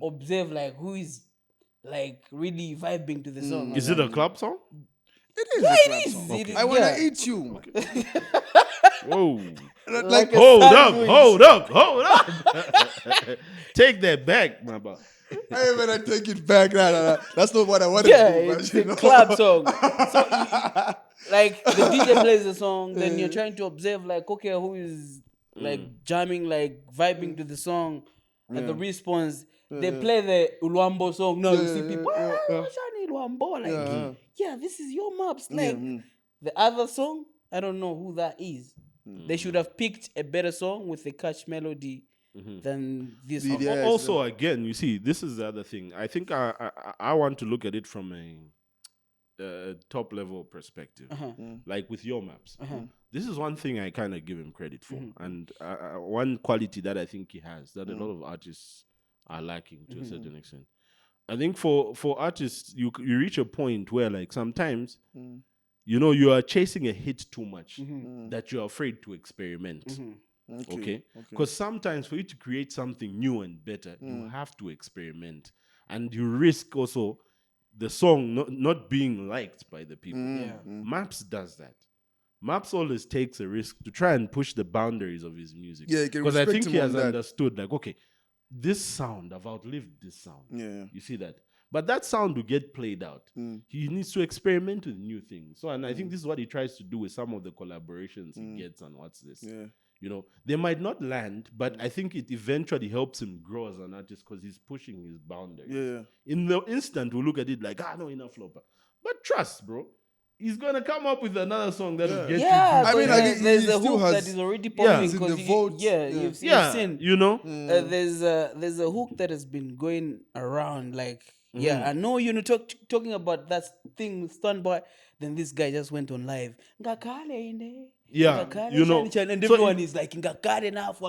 observe, like who is like really vibing to the song. Is it a club song? It is a club song. I wanna eat you. Whoa. Like, a Hold sandwich. up. Take that back, my boy. hey man, I take it back. Nah. That's not what I wanted Yeah, to do. it's But, you a know. club song. So, like, the DJ plays the song, then you're trying to observe, like, okay, who is, like, jamming, like, vibing to the song. At the response, they play the Ulwambo song. Now you see people, Shani Ulwambo. Like, yeah, this is your maps. Like, the other song, I don't know who that is. They should have picked a better song with a catch melody than this one. Yeah, Also, again, you see, this is the other thing. I think I want to look at it from a top level perspective, like with your maps. This is one thing I kind of give him credit for, and one quality that I think he has that a lot of artists are lacking to a certain extent. I think for artists, you reach a point where, like, sometimes you are chasing a hit too much that you're afraid to experiment. Okay? Because sometimes for you to create something new and better, you have to experiment, and you risk also the song not being liked by the people. Maps does that. Maps always takes a risk to try and push the boundaries of his music. Yeah, you can because I respect think him he on has that. understood, like, okay, this sound, I've outlived this sound. Yeah. You see that? But that sound will get played out. He needs to experiment with new things. So, and I think this is what he tries to do with some of the collaborations he gets on What's This. Yeah. They might not land, but I think it eventually helps him grow as an artist because he's pushing his boundaries. Yeah. In the instant, we'll look at it like, no, enough flopper. But trust, bro. He's gonna come up with another song that will get you. I mean, like, there's he a still hook has- that is already popping. It's in the 'cause votes. you've Yeah, seen. There's a hook that has been going around. Like, I know you're talking about that thing with Stoneboy. Then this guy just went on live. Ngakale ine. Yeah, Ngakale, and so everyone is like ngakale nafu.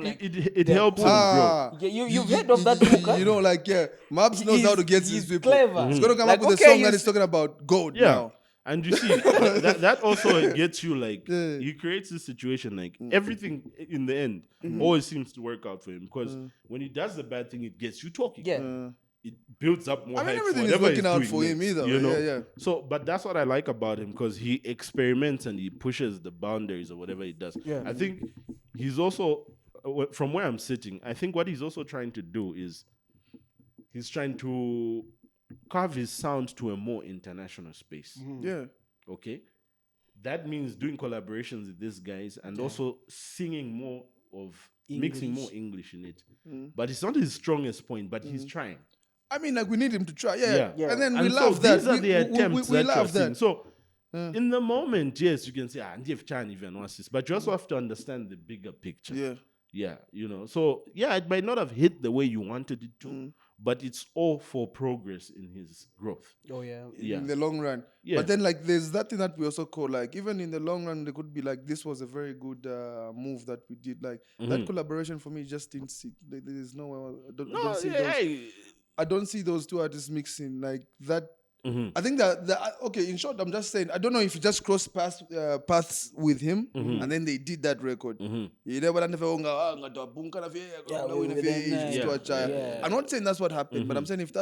Like, it helps him grow. you've heard of that hook? Huh? You know, like, Maps knows how to get He's these people. clever. He's gonna come Like, up with a okay, song you that is talking about gold Yeah. now. And you see, that also gets you, like, he creates this situation, like, everything in the end always seems to work out for him. Because when he does the bad thing, it gets you talking. Yeah. It builds up more I mean, hype for everything is whatever working he's out doing for him next, either. you know? Yeah. So, but that's what I like about him, because he experiments and he pushes the boundaries of whatever he does. Yeah. I think he's also, from where I'm sitting, I think what he's also trying to do is he's trying to carve his sound to a more international space. Yeah. Okay? That means doing collaborations with these guys and also singing more of, mixing more English in it. But it's not his strongest point, but he's trying. I mean, like, we need him to try. Yeah. And then we And love so that. these are the attempts we that you're love seeing. that. So in the moment, yes, you can say, Ndief Chan even wants this, but you also have to understand the bigger picture. Yeah. Yeah, So, yeah, it might not have hit the way you wanted it to, but it's all for progress in his growth. Oh, yeah. In the long run. Yeah. But then, like, there's that thing that we also call, like, even in the long run, there could be like, this was a very good move that we did. Like, that collaboration for me just didn't see. There's no way. I don't see those two artists mixing like that. I think that okay. In short, I'm just saying. I don't know if you just crossed paths with him, and then they did that record. I'm not saying that's what happened, but I'm saying if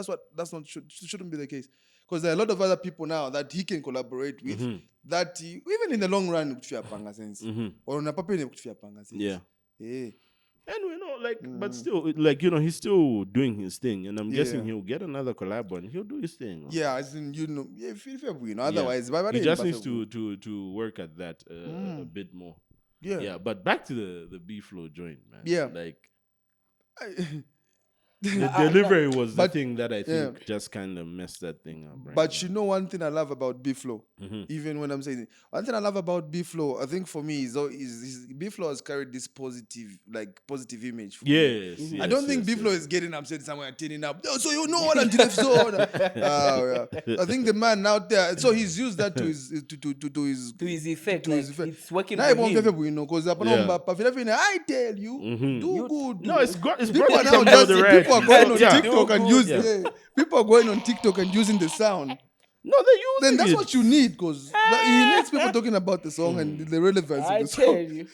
shouldn't be the case, because there are a lot of other people now that he can collaborate with. That even in the long run, Yeah. And but still, like, he's still doing his thing, and I'm guessing he'll get another collab and he'll do his thing. Yeah, as in, otherwise, he just needs to work at that a bit more. Yeah. But back to the B-Flow joint, man. Yeah. Like, the delivery was the thing that I think just kind of messed that thing up. Right but now. you know one thing I love about B-Flow, even when I'm saying it, one thing I love about B-Flow, I think for me is B-Flow has carried this positive image. For me. Yes. I don't think B-Flow is getting upset somewhere turning up. Oh, so you know what until episode. I think the man out there, so he's used that to his effect. To his effect. It's working Now for he won't him. get know because I tell you, do good. No, it's brought People are him now down the just right. people are going on Yeah. TikTok and using people are going on TikTok and using the sound. No, they're using Then that's it. what you need, because he needs people talking about the song and the relevance I of the tell song. you.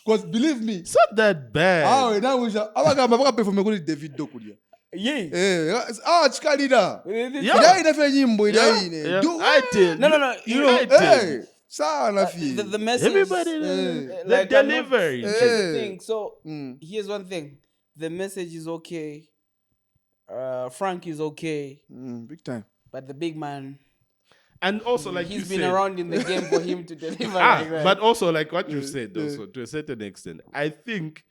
Because believe me, It's not that bad. now we shall. I'm perform with David Dokulia. Yeah. Chikalida. Yeah. Ida ina nyimbo ida Yeah. ine. Yeah. Do I tell No. you know, I tell hey, Sana the message. Everybody, like, the I'm not- delivery. here's the thing. So here's one thing: the message is okay. Frank is okay, Big time. but the big man, And also, like you he's been said, around in the game for him to deliver like that. but also like what you said, also to a certain extent, I think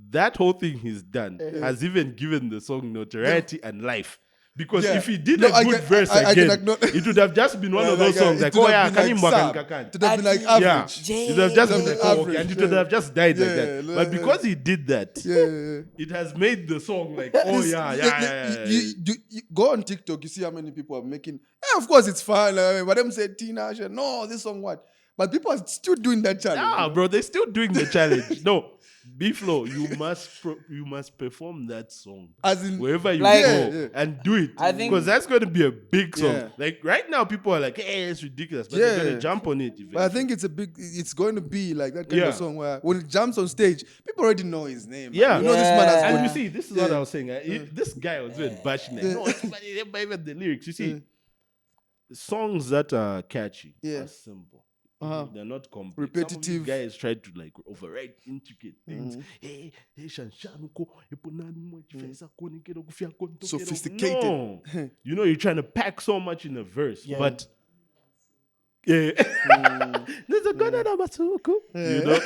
that whole thing he's done has even given the song notoriety and life. Because Yeah. if he did No, a I good can- verse I can again, acknowledge- it would have just been one of those songs like, it would oh yeah, have been Kanim like Wakan Sam. Kakan. It would have been like Yeah, average. it would have just been like, oh, okay, Average, and it would have just died like Yeah, that. yeah, But yeah. because he did that, Yeah. it has made the song like, oh This- yeah. You go on TikTok, you see how many people are making. Yeah, of course it's fun. But them say Tina, no, this song what? But people are still doing that challenge. Nah, you know? bro, they're still doing the challenge. No, B-Flow, you must perform that song As in, wherever you Like- go Yeah. and do it. I think- Because that's going to be a big song. Yeah. Like right now, people are like, "Hey, it's ridiculous," but they're going Yeah. to jump on it. but I think it's going to be like that kind Yeah. of song where when it jumps on stage, people already know his name. man. Yeah. You know this man has And got you see, this is what Yeah. I was saying. This guy was doing bashing it. No, it's funny. They even the lyrics. You see, songs that are catchy Yeah. are simple. Uh-huh. They're not complex. Repetitive. Some of these guys try to like overwrite intricate things. Hey, shanshanuko, Sophisticated. No. You know, you're trying to pack so much in a verse, Yeah. but there's a gun you know.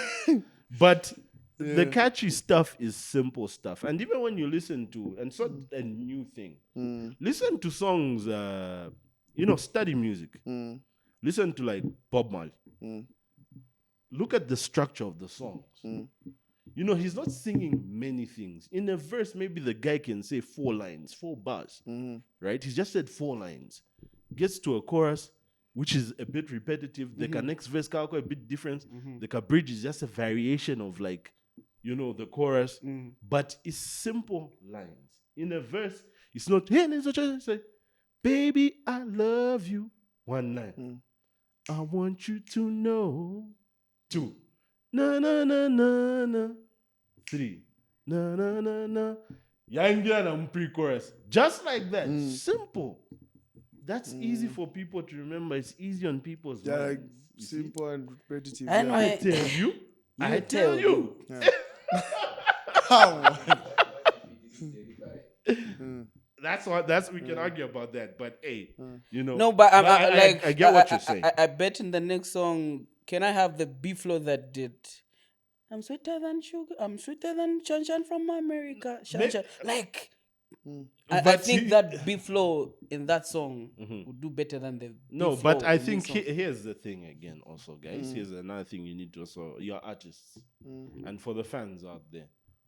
But the catchy stuff is simple stuff, and even when you listen to, and it's not a new thing. Listen to songs, study music. Listen to like Bob Marley. Look at the structure of the songs. You know, he's not singing many things. In a verse, maybe the guy can say 4 lines, 4 bars, right? He's just said 4 lines. Gets to a chorus, which is a bit repetitive. The next verse can a bit different. The bridge is just a variation of like, the chorus, but it's simple lines. In a verse, it's not, hey, say, baby, I love you. 1 line. I want you to know. 2. Na na na na na. 3. Na na na na. Yangia and pre-chorus. Just like that. Simple. That's easy for people to remember. It's easy on people's Yeah, like minds. You see? simple and repetitive. And yeah. my- I tell you. I tell tell you. That's we can argue about that. But hey, No, but I get what you're saying. I bet in the next song, can I have the B-Flow that did? I'm sweeter than sugar. I'm sweeter than Shanshan from America. Shanshan. Like, I But think he- that B-Flow in that song would do better than the No, B-Flow but I in this think song. here's the thing again, also, guys. Here's another thing you need to also, you're artists. And for the fans out there,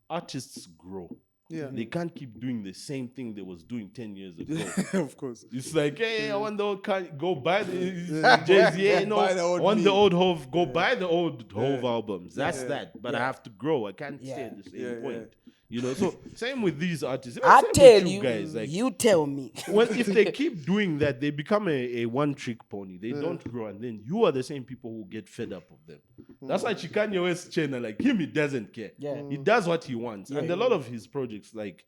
artists grow. Yeah. They can't keep doing the same thing they was doing 10 years ago. Of course. It's like, hey, I want the old go buy the Jay-Z, Go buy the old I want me. the old Hove, go buy the old Hove albums. That's that. But I have to grow. I can't stay Yeah. at the same Yeah, point. So same with these artists. I Same with tell you, guys, like, you tell me. if they keep doing that, they become a one-trick pony. They don't grow, and then you are the same people who get fed up of them. That's why Kanye West channel, like him, he doesn't care. Yeah. He does what he wants, and a lot of his projects, like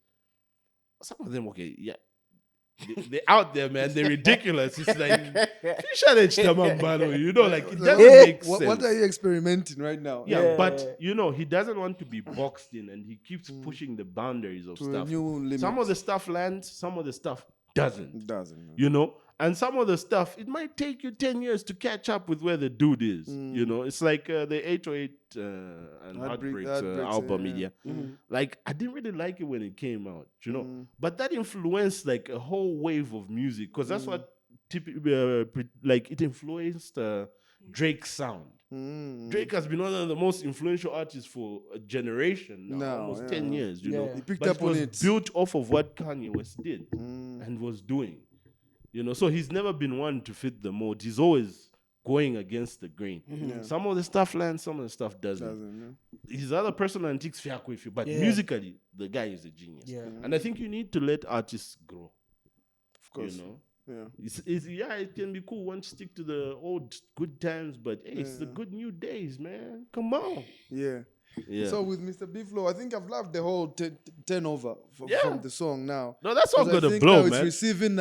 some of them, okay, yeah, they're out there, man. They're ridiculous. It's like like it doesn't make sense. What are you experimenting right now? Yeah, but he doesn't want to be boxed in, and he keeps pushing the boundaries of To a stuff. new limit. Some of the stuff lands, some of the stuff doesn't. It doesn't. And some of the stuff, it might take you 10 years to catch up with where the dude is. It's like the 808 and Heartbreaks album media. Like, I didn't really like it when it came out, but that influenced like a whole wave of music, because that's what it influenced Drake's sound. Drake has been one of the most influential artists for a generation now, almost 10 years, you know. He picked But up it was on it. built off of what Kanye West did and was doing. So he's never been one to fit the mold. He's always going against the grain. Some of the stuff lands, some of the stuff doesn't. His other personal antiques fiako with you, but musically, the guy is a genius. Yeah. And I think you need to let artists grow. Of course. Yeah. It can be cool once you stick to the old good times, but hey, it's the good new days, man. Come on. Yeah. Yeah. So with Mr. B-Flow, I think I've loved the whole turnover from the song now. No, that's all 'Cause I gonna think blow, now man. It's receiving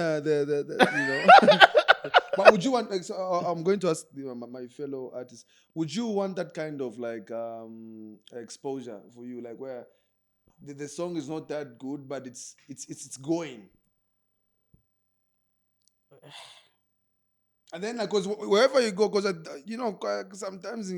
But would you want? Like, so, I'm going to ask my fellow artists. Would you want that kind of like exposure for you, like where the song is not that good, but it's going. And then, because wherever you go, because sometimes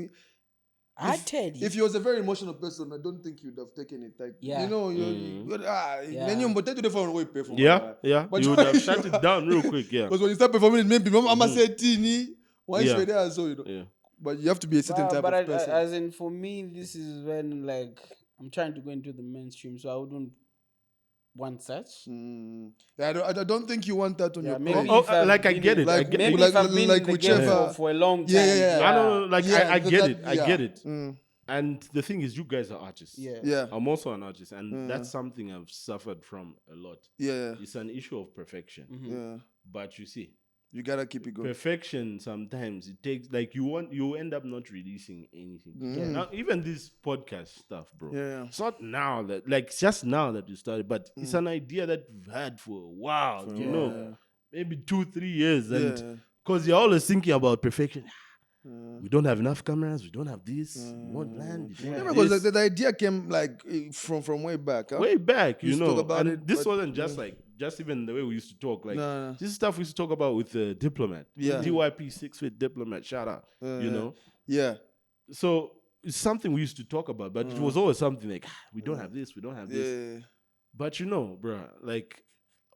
I tell you. if you was a very emotional person, I don't think you'd have taken it. Like Yeah. then you but take the phone away pay for. Yeah. But You would have shut it down real quick. Yeah. Because when you start performing, maybe Mama said teeny. Once Yeah. you're there, so Yeah. But you have to be a certain type of person. As in, for me, this is when like I'm trying to go into the mainstream, so I wouldn't want such. Yeah, I don't think you want that on your maybe own. if I've like I been get in- it. like- I get Maybe it. like- if I've been like in the game whichever- for a long time. Yeah. I know. Like I get it. I yeah. get it. Mm. And the thing is, you guys are artists. Yeah. I'm also an artist, and that's something I've suffered from a lot. Yeah. It's an issue of perfection. Yeah. But you see, You gotta keep it going. perfection sometimes it takes like you end up not releasing anything. Now even this podcast stuff, bro. Yeah. It's not now that like it's just now that you started, but it's an idea that we've had for a while. You know, maybe 2-3 years, and because you're always thinking about perfection. We don't have enough cameras. We don't have this. We won't land. We don't have Because this. the idea came like from way back. Huh? Way back, We used to know. talk about And it, this but- wasn't just like just even the way we used to talk. Like No. this is stuff we used to talk about with the Diplomat. Yeah. DYP 6 Feet Diplomat. Shout out. You know. Yeah. So it's something we used to talk about, but it was always something like we don't have this. We don't have this. Yeah. But you know, bro, like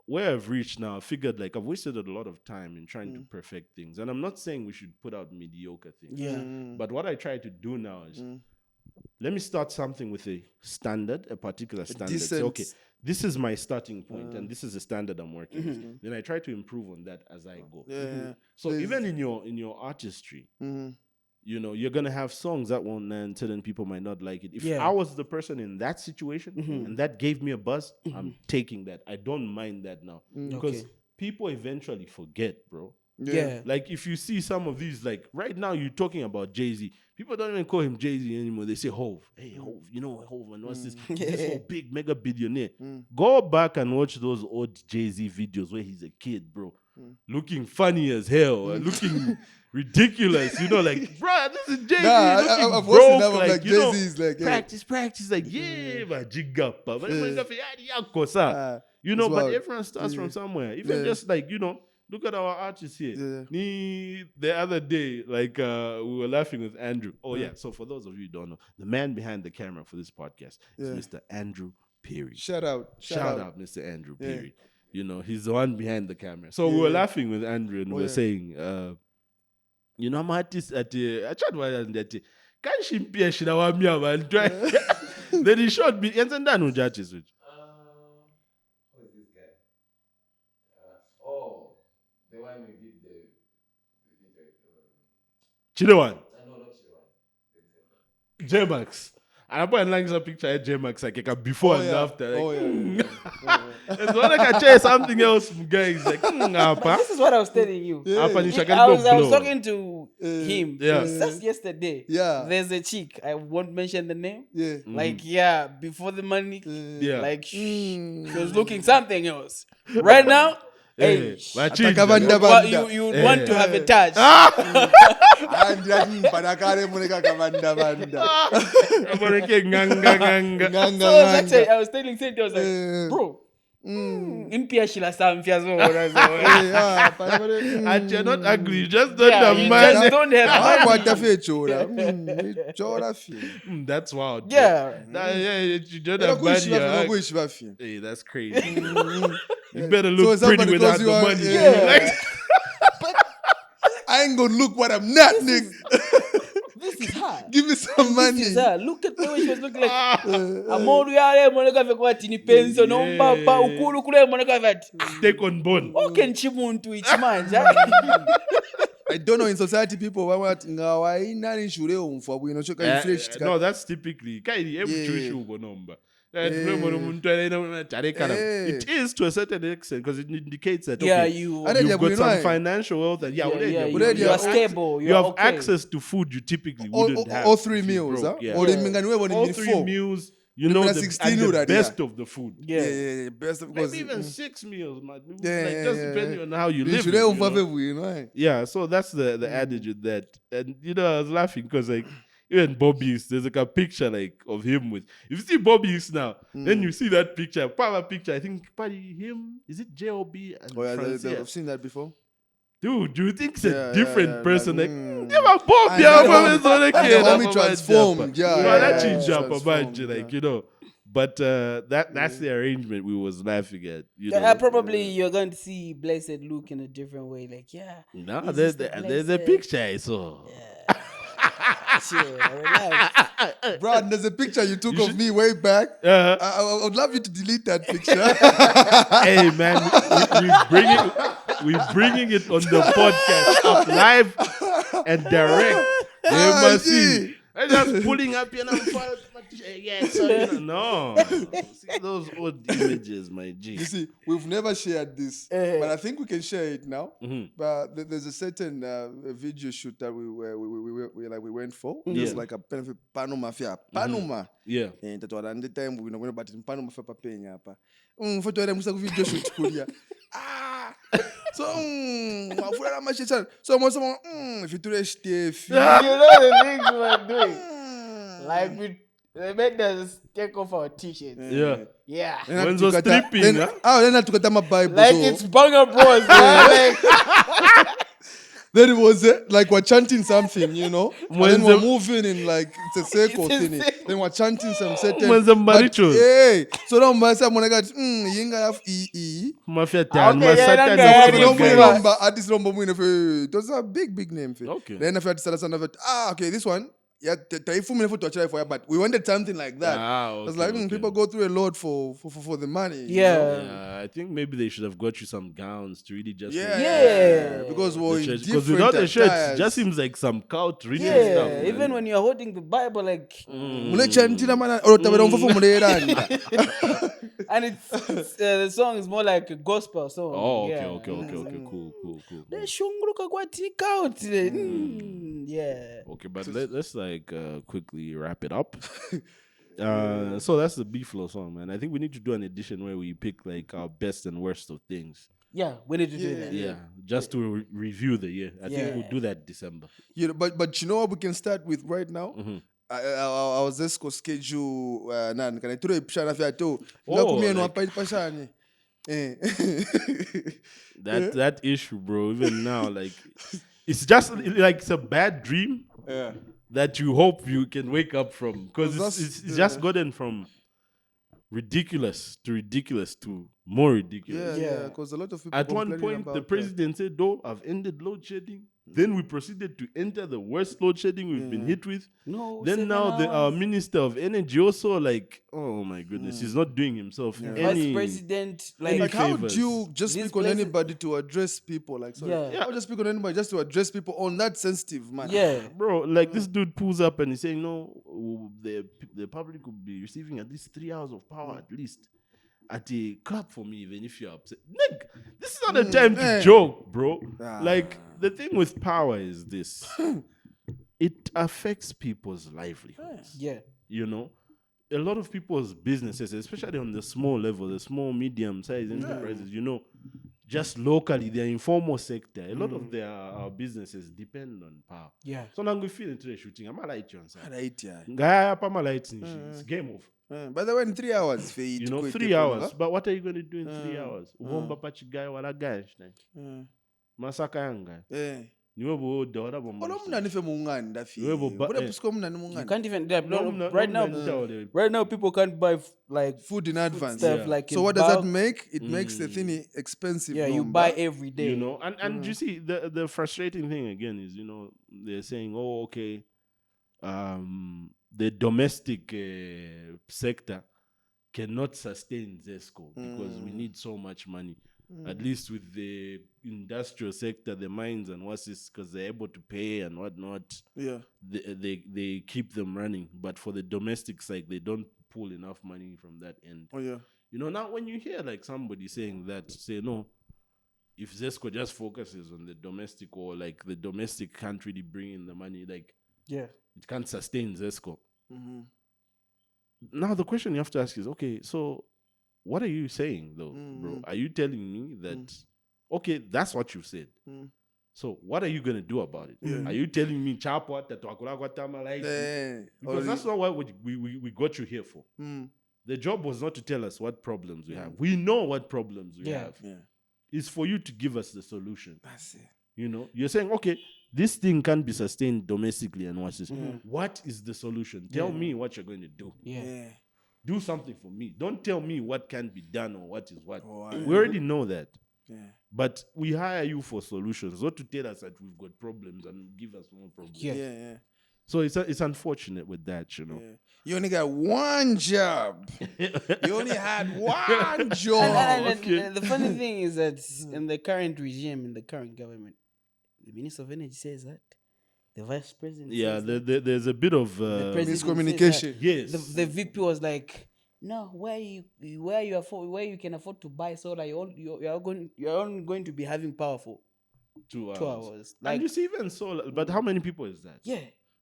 where I've reached now, I figured like I've wasted a lot of time in trying to perfect things. And I'm not saying we should put out mediocre things. Yeah. But what I try to do now is let me start something with a standard, a particular standard. Say, decent- okay, this is my starting point and this is the standard I'm working with. Then I try to improve on that as I go. Yeah. So even in your artistry, you know, you're gonna have songs that won't land, certain people might not like it. If I was the person in that situation and that gave me a buzz, I'm taking that. I don't mind that now. Because people eventually forget, bro. Yeah. Like if you see some of these, like right now you're talking about Jay-Z. People don't even call him Jay-Z anymore. They say Hove. Hey, Hove, you know Hove, and what's this? He's this whole big mega billionaire. Go back and watch those old Jay-Z videos where he's a kid, bro. Looking funny as hell, looking ridiculous. You know, like, bro, this is Jay-Z. Nah, I've watched broke, enough of like you know, Jay-Z's like practice. Like, yeah, but jigga, you know, It's but wild. everyone starts from somewhere. Even just like, you know, look at our artists here. The other day, like we were laughing with Andrew. Oh yeah. So for those of you who don't know, the man behind the camera for this podcast is Mr. Andrew Perry. Shout out, Mr. Andrew Perry. You know, he's the one behind the camera. So we were laughing with Andrew and we were saying, you know, I'm artist at I tried one that can she be a shidawamia man? Then he showed me and then who judges it. Who is this guy? The one who did the Chinewan. no, not Chihuahua. J-Max. And I put a picture of J-Max like a before and after. Like, it's one like I try something else, guys. Like, But this is what I was telling you. Apa ni I shakali was blow. talking to him Yeah. just yesterday. Yeah. There's a chick. I won't mention the name. Yeah. Like, before the money. Yeah. Like, she was looking something else. Right now, hey, Machine. you would want to have a touch. So actually, I was telling Cynthia, I was like, bro, impia shila samfia zo. And you're not ugly, you just don't Yeah, have you money. just don't have money. That's wild. Yeah. You don't have money. Hey, that's crazy. You better So look somebody pretty without calls the you out, money. yeah. Like, I ain't gonna look what I'm not, nigga. This is her. Give me some money. This is her. Look at the way she was looking like. Amoru yale moneka vekwa tini penso no mbapa ukulu kule moneka vati. take on bone. Okay, chimuntu ichimanja. I don't know, in society people want ngawainani shure umfwa bwino choka refreshed. No, that's typically every number. It is to a certain extent because it indicates that Yeah, okay, you you've got some financial wealth and you are stable. you You're have okay. access to food you typically wouldn't have. All 3 if you meals, broke, huh? yeah. Or the All 3 4 meals, You know, When I the, 16 and the already, best of the food. Yeah. Best of Maybe even 6 meals, man. Yeah, Like, just depending on how you live. should it, have you know? Yeah, so that's the adage with that. And you know, I was laughing because like even Bobby's, there's like a picture like of him with. If you see Bobby's now, then you see that picture, part of a picture. I think probably him. Is it J.O.B. and Oh, yeah, Francia? I've seen that before. Dude, do you think it's Yeah, a different person? like, Give a Bobby, And that homie- and the homie I'm a transformed. man, Yeah, that yeah, change up a transformed, bunch, like yeah. you know. But that's the arrangement we was laughing at. You Yeah, know, probably you're going to see Blessed Luke in a different way. Like, yeah. no, this there's is the there's a Blessed. picture I saw. Chill, relax. Brad, there's a picture you took of me way back. Uh, I would love you to delete that picture. Hey man, we bringing it on the podcast up live and direct. You must see. I'm just pulling up your number. Yeah, so you know, no. See those old images, my G. You see, we've never shared this, but I think we can share it now. But there's a certain video shoot that we went for. Just like a Panama Mafia. Panama. Yeah. And that was the time we know about Panama Mafia papenya hapa. Photo ya musa video shoot kulia. So mafura mashe so mo if you do Steph. You know the things we were doing? Like, they made us take off our t-shirts. Yeah. Yeah. When those stripping, then huh? then I took my Bible. Like, it's Banger Bros. Like, Then it was like we're chanting something, you know. And then we're moving in like it's a circle It's a thing. circle. Then we're chanting some certain. When some but, marichos. hey, so now my son when I got yinga have e. Mafia tan, Okay, yeah, masata yeah, no yeah, full yeah, guy. yeah. Artist number it was a big name. Okay. Then after that, okay, this one. Yeah, but we wanted something like that. Okay, It's like people go through a lot for the money. you Yeah. know? Yeah, I think maybe they should have got you some gowns to really just Yeah. Because we're in because different without the shirts, attires. it just seems like some cult reading yeah. stuff. man. Even when you're holding the Bible, like, and it's the song is more like a gospel song. Oh, okay, yeah. okay, cool. Shungruka kwa tika out. Yeah. Okay, but let's like quickly wrap it up. So that's the B-Flow song, man. I think we need to do an edition where we pick like our best and worst of things. Yeah, we need to do that. Yeah, just to review the year. I think Yeah. we'll do that December. You know, but you know what we can start with right now? I was just go schedule can I throw a pishana fya to pashani. That issue, bro. Even now, like it's just like it's a bad dream that you hope you can wake up from because it's just gotten from ridiculous to more ridiculous. Yeah, because a lot of people At one complaining point, about the president said, "No, I've ended load shedding." Then we proceeded to enter the worst load shedding we've been hit with. No. Then 7 now our hours. minister of energy also like, oh my goodness, he's not doing himself Vice any. President, any like how favors. do you just These speak on places- anybody to address people? Like sorry, Yeah. how just speak on anybody just to address people on that sensitive man? yeah. Bro, like this dude pulls up and he's saying, no, the public could be receiving at least 3 hours of power at least. At a clap for me, even if you're upset. Nick, this is not a time to joke, bro. Like, the thing with power is this. It affects people's livelihoods. Yeah. You know? A lot of people's businesses, especially on the small level, the small, medium-sized enterprises, you know, just locally, their informal sector, a lot of their businesses depend on power. Yeah. So now we feel into the shooting. I'm a light you on Right, yeah. Guy up, I'm a light in It's game over. By the way, in 3 hours, for You know, 3 hours. But what are you going to do in 3 hours? Uvomba pachi guy wala guy. Masaka yanga. Niwe bo dora bo. Olomnani fe mungani Yebo, ndafi. but- What else mungani You mungani? can't even No, right now. Right now, people can't buy like Food in advance. stuff like So in what does that bulk. make? It makes the thing expensive. Yeah, you no, buy but- every day. You know, and you see the frustrating thing again is, you know, they're saying, oh, okay, the domestic sector cannot sustain ZESCO because we need so much money. At least with the industrial sector, the mines and what's this, because they're able to pay and whatnot. Yeah. They keep them running. But for the domestic side, they don't pull enough money from that end. Oh yeah. You know, now when you hear like somebody saying that, say no, if ZESCO just focuses on the domestic or like the domestic can't really bring in the money, like Yeah. it can't sustain ZESCO. now the question you have to ask is, okay, so what are you saying though, bro? Are you telling me that okay, that's what you said? So what are you gonna do about it? Are you telling me chapwa that like because that's not what we got you here for. The job was not to tell us what problems we have. We know what problems we have. It's for you to give us the solution. That's it. You know, you're saying, okay, this thing can't be sustained domestically and what's this? What is the solution? Tell me what you're going to do. Do something for me. Don't tell me what can be done or what is what. We already know that. But we hire you for solutions, not to tell us that we've got problems and give us more problems. So it's unfortunate with that, you know. You only got one job. You only had one job. And the funny thing is that in the current regime, in the current government, the Minister of Energy says that. The Vice President says that. There's a bit of The President miscommunication. says that. yes. The VP was like, no, where you can afford to buy solar, you're only going to be having power for 2 hours. 2 hours. And Like, you see, even solar, but how many people is that? yeah.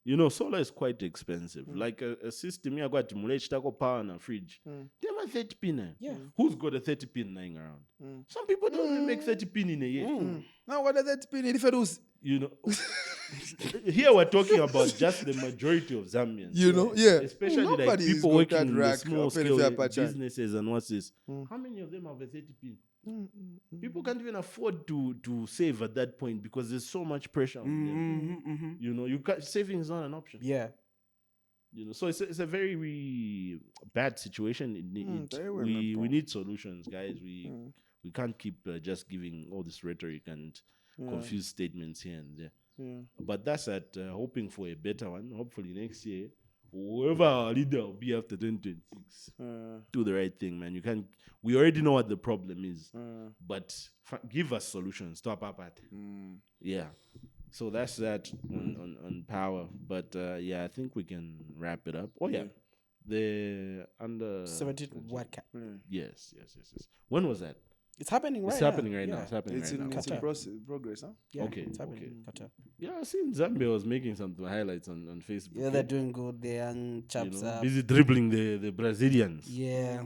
You know, solar is quite expensive. Like a system, you got to power and a fridge. They have a 30 pin. Yeah. Who's got a 30 pin lying around? Some people don't even make 30 pin in a year. Now what does that mean? If it was, You know, here we're talking about just the majority of Zambians. you know, yeah. Especially like Nobody's people got working that in the rack small of scale benefit per child. businesses and what's this. How many of them have a 30 pin? People can't even afford to save at that point because there's so much pressure on them. You know, saving is not an option. Yeah. You know, so it's a very bad situation. very well, We need solutions, guys. We can't keep just giving all this rhetoric and confused statements here and there. But that's hoping for a better one. Hopefully next year, whoever our leader will be after 2026, do the right thing, man. We already know what the problem is, but give us solutions. Stop up at. Yeah. So that's that on power. But I think we can wrap it up. Oh yeah. The under 17 World Cup. Yes. When was that? It's happening right It's now. happening right now. Yeah. It's happening It's right in, now. it's in Qatar. progress, huh? Yeah, Okay, it's happening okay. in Qatar. Yeah, I seen Zambia was making some highlights on Facebook. Yeah, they're doing good. The young chaps are. busy dribbling the Brazilians. Yeah,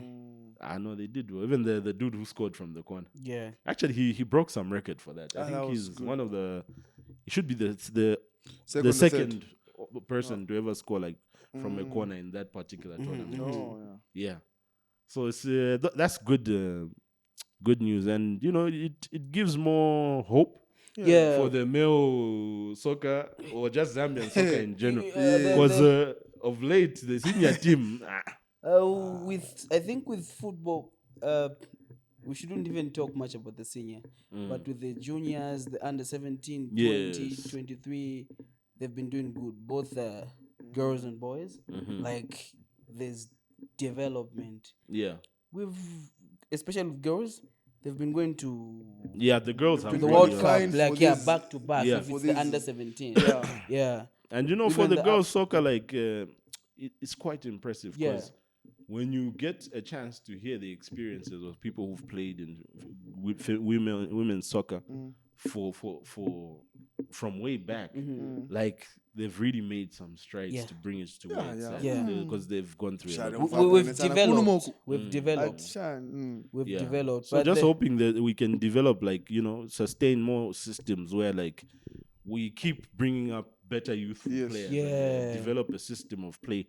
I know they did well. Even the dude who scored from the corner. yeah. Actually, he broke some record for that. I Ah, think that was he's good. one of the. He should be the Second or third. second person to ever score like from a corner in that particular tournament. Oh, Yeah. So it's that's good news, and you know it gives more hope Yeah. for the male soccer or just Zambian soccer in general. the- Because of late the senior team. I think with football, we shouldn't even talk much about the senior, but with the juniors, the under-17, 20, Yes. 23, they've been doing good. Both girls and boys. Like there's development. Yeah. Especially with girls, they've been going to Yeah, the girls have the really World helped. Cup, Fine like for this- back to back. Yeah. If for it's the this- under-17. Yeah. And you know, for Even the the girls soccer, like it's quite impressive Yeah. because when you get a chance to hear the experiences of people who've played in women's soccer for from way back, like they've really made some strides Yeah. to bring it to where it's at. Yeah. Because they've gone through a lot. Shadow. We've Sana developed. kunumoku. We've developed. We've Yeah. developed. So but just the- hoping that we can develop, like, you know, sustain more systems where, like, we keep bringing up better youthful Yes. players. Yeah. And develop a system of play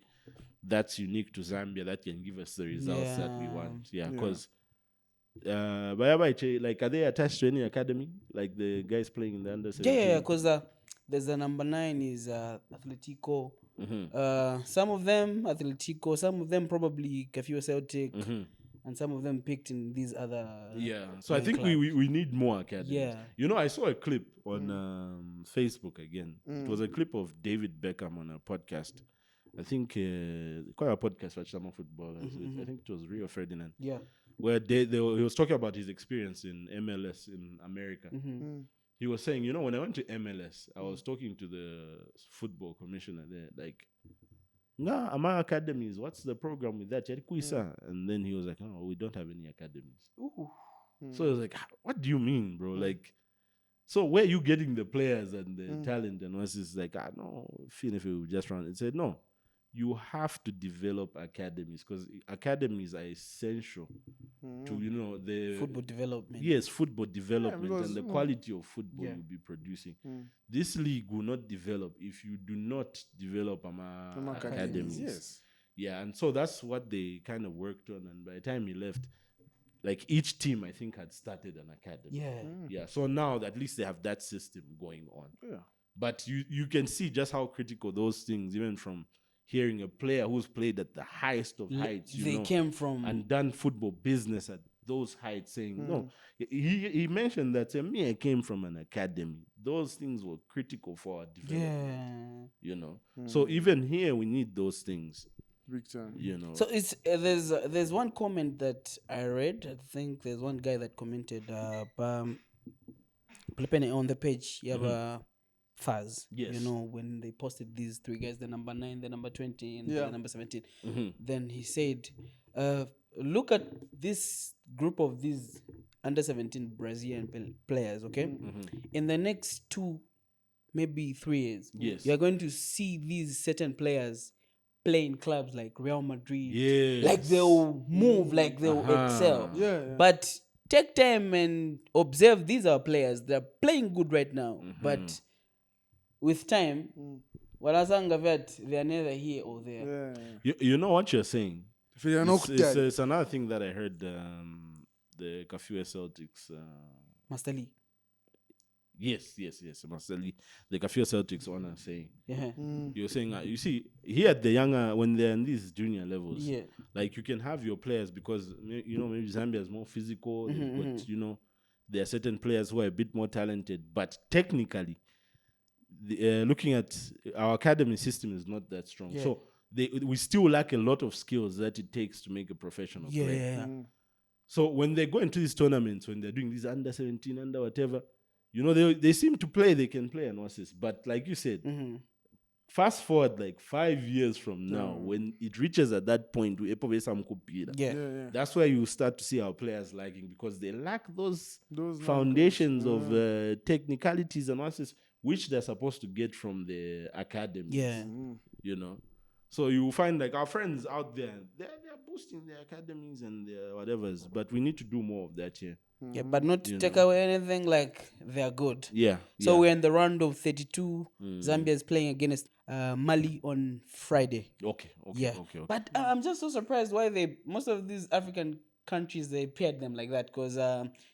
that's unique to Zambia that can give us the results that we Yeah. want. Yeah, because like, are they attached to any academy? Like the guys playing in the under-17? Yeah, because there's a number 9 is Atletico. Some of them Atletico, some of them probably Kafio Celtic, and some of them picked in these other. Yeah, so I young think clubs. we need more academies. Yeah. You know, I saw a clip on Facebook again. It was a clip of David Beckham on a podcast. I think quite a podcast for Chama football. I think it was Rio Ferdinand. Yeah. Where he was talking about his experience in MLS in America. He was saying, you know, when I went to MLS, I was talking to the football commissioner there, like, nah, among academies, what's the program with that? And then he was like, oh, we don't have any academies. So I was like, what do you mean, bro? Like, so where are you getting the players and the talent and what's this? Like, no, Finn, if you just run. He said, no, you have to develop academies because academies are essential to the Football development. Yes, football development because, and the quality of football Yeah. you'll be producing. This league will not develop if you do not develop academies. Yes. Yeah, and so that's what they kind of worked on. And by the time he left, like each team, I think, had started an academy. Yeah. Yeah. So now at least they have that system going on. Yeah. But you can see just how critical those things, even from hearing a player who's played at the highest of heights, They came from and done football business at those heights, saying no. He mentioned that me, I came from an academy. Those things were critical for our development. So even here we need those things. Big time. So it's there's one comment that I read. I think there's one guy that commented on the page. You have Faz. Yes. When they posted these three guys, the number 9, the number 20, and Yeah. the number 17. Then he said, look at this group of these under-17 Brazilian players, okay? In the next 2, maybe 3 years, Yes. you're going to see these certain players play in clubs like Real Madrid. Yes. Like they'll move, like they'll excel. Yeah. But take time and observe these are players. They're playing good right now. But with time, they are neither here or there. Yeah. You know what you're saying? If you're not It's another thing that I heard the Kafue Celtics. Master Lee. Yes, Marcelli, the Kafue Celtics owner saying. Yeah. You're saying, you see, here at the younger, when they're in these junior levels, Yeah. like you can have your players because, maybe Zambia is more physical, but, there are certain players who are a bit more talented, but technically, looking at our academy system is not that strong. Yeah. So we still lack a lot of skills that it takes to make a professional player. Yeah. So when they go into these tournaments, when they're doing these under 17, under whatever, they seem to play, they can play and what's this. But like you said, fast forward like 5 years from now, when it reaches at that point, Yeah. that's where you start to see our players lagging because they lack those Those foundations of technicalities and what's this, which they're supposed to get from the academy. Yeah. So you will find like our friends out there, they're boosting their academies and their whatevers, but we need to do more of that here. Yeah, but not to take away anything, like they're good. Yeah. So we're in the round of 32. Zambia is playing against Mali on Friday. Okay. Yeah. But I'm just so surprised why most of these African countries, they paired them like that, because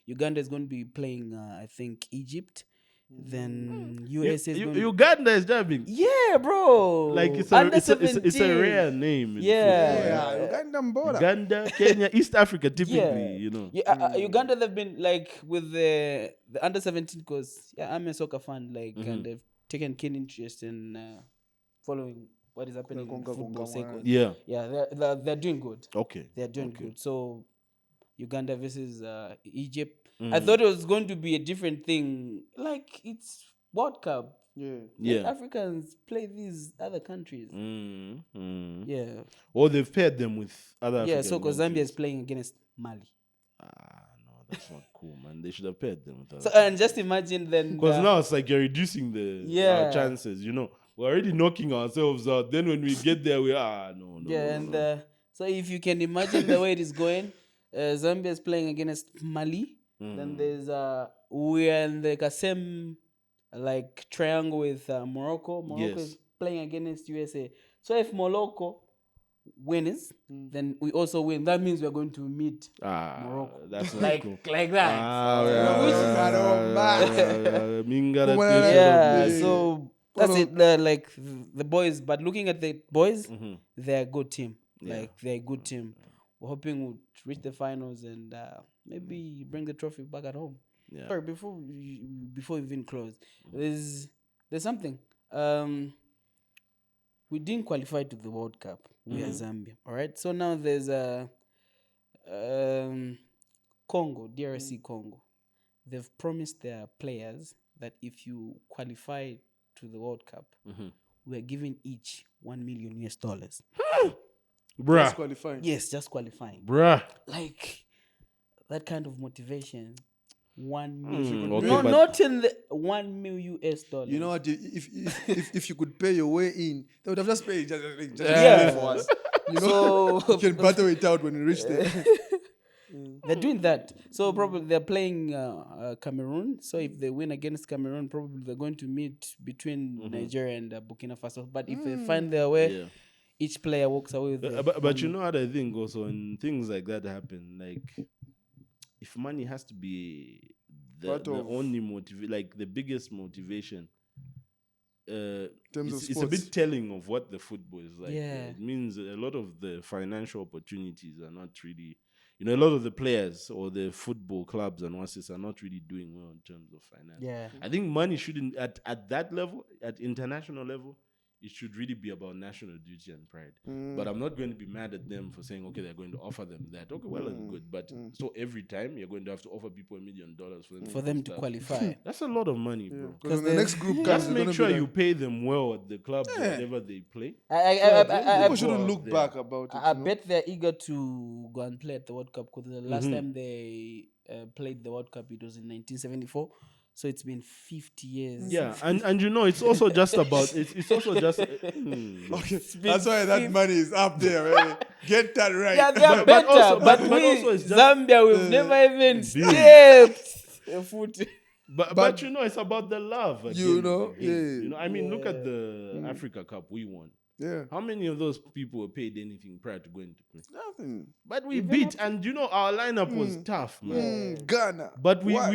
Uganda is going to be playing, I think, Egypt. Then USA is going to... Uganda is jamming. Yeah, bro. Like it's a rare name. Yeah. Uganda, Kenya, East Africa, typically, Uganda, they've been like with the under-17, because I'm a soccer fan, like, and they've taken keen interest in following what is happening in football circle. Yeah. Yeah, they're doing good. Okay. They're doing good. So Uganda versus Egypt. I thought it was going to be a different thing. Like, it's World Cup. Yeah. Let Africans play these other countries. Yeah. Or they've paired them with other African Yeah, so because Zambia countries. is playing against Mali. No, that's not cool, man. They should have paired them with So, other. and just imagine then... Because now it's like you're reducing our chances, We're already knocking ourselves out. Then when we get there, no. Yeah, and so if you can imagine the way it is going, Zambia is playing against Mali. Then there's we are in the same like triangle with Morocco. Morocco is playing against USA. So if Morocco wins, then we also win. That means we are going to meet Morocco. That's not like cool. like that. So that's it. Like the boys, but looking at the boys, they're a good team. Like they're a good team. We're hoping we'll reach the finals and maybe bring the trophy back at home. Yeah. Sorry, before we even close, there's something. We didn't qualify to the World Cup. We are Zambia. All right. So now there's Congo, DRC Congo. They've promised their players that if you qualify to the World Cup, we're giving each $1 million. Bruh. Just qualifying. Yes, just qualifying. Bruh. Like that kind of motivation. 1 million. okay, No, but- not in the 1 million US dollars. You know what? If you could pay your way in, they would have just paid just Yeah. pay for us. You know, So you can battle it out when you reach there. they're doing that. So probably they're playing Cameroon. So if they win against Cameroon, probably they're going to meet between Nigeria and Burkina Faso. But if they find their way, Yeah. each player walks away with. But you know what I think also, when things like that happen, like if money has to be Part the of- only like the biggest motivation, terms of it's a sports. bit telling of what the football is like. Yeah. It means a lot of the financial opportunities are not really, a lot of the players or the football clubs and what's are not really doing well in terms of finance. Yeah. I think money shouldn't, at that level, at international level, it should really be about national duty and pride. But I'm not going to be mad at them for saying, okay, they're going to offer them that. Okay, well and good. But so every time you're going to have to offer people $1 million For them to start. qualify. That's a lot of money, bro. Because when the next group comes, Just it's make gonna sure be you like, pay them well at the club, whatever they play. people go shouldn't out look there. back about it. I you know? bet they're eager to go and play at the World Cup because the last time they played the World Cup, it was in 1974. So it's been 50 years. Yeah, and it's also just about it's also just Okay, that's why that money is up there. Man. Get that right. Yeah, they're But better. also- but but we, also it's just- Zambia, we've never even Been. stepped a foot. but it's about the love again You of know, the game. yeah. I mean, look at the Africa Cup we won. Yeah. How many of those people were paid anything prior to going to play? Nothing. But we beat, and our lineup was tough, man. Ghana. But we What?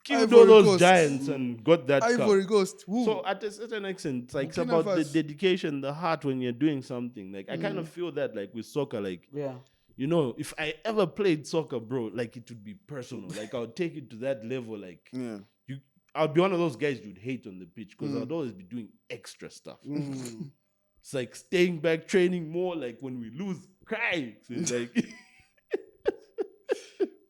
killed Ivory all those Coast. giants and got that Ivory cup. Coast. Woo. So at a certain extent, it's like it's Burkina about the Faso. dedication, the heart when you're doing something. Like I kind of feel that like with soccer, like Yeah. if I ever played soccer, bro, like it would be personal. Like I would take it to that level. Like Yeah. I'll be one of those guys you'd hate on the pitch because I'd always be doing extra stuff. It's like staying back, training more. Like when we lose, crying. So it's like,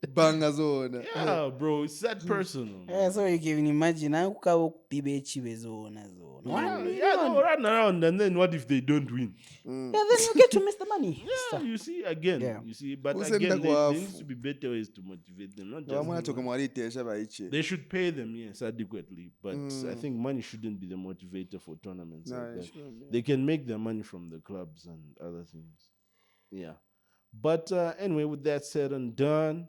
Banga zone. yeah, bro, it's that personal. Yeah, so you can imagine how pibe chibe zona. Yeah, they'll run around, and then what if they don't win? Yeah, then you get to miss the money. Yeah, you see again. Yeah. You see, but Who said again, that there were needs to be better ways to motivate them. Not Wamwana just toka mwalite shabaiche. they should pay them, yes, adequately. But I think money shouldn't be the motivator for tournaments like that. They can make their money from the clubs and other things. Yeah. But anyway, with that said and done,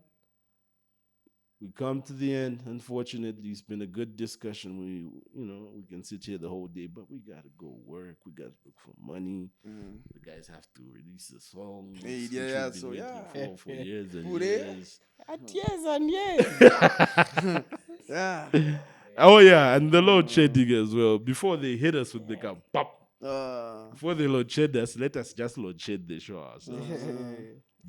we come to the end. Unfortunately, it's been a good discussion. We can sit here the whole day, but we gotta go work. We gotta look for money. The guys have to release a song. Hey, which yeah, we've been so waiting yeah. for years and Pure. years. At years and years. Yeah. Oh yeah, and the load shedding as well. Before they hit us with the gun, pop. Before they load shed us, let us just load shed the show ourselves.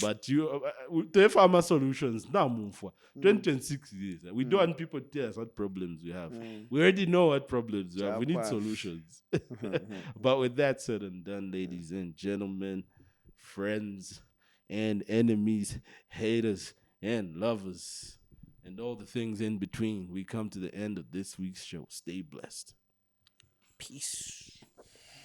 But the Pharma Solutions now move for 2026 years. We don't want people to tell us what problems we have. We already know what problems we have. We need Japan. solutions. But with that said and done, ladies and gentlemen, friends and enemies, haters and lovers, and all the things in between, we come to the end of this week's show. Stay blessed. Peace.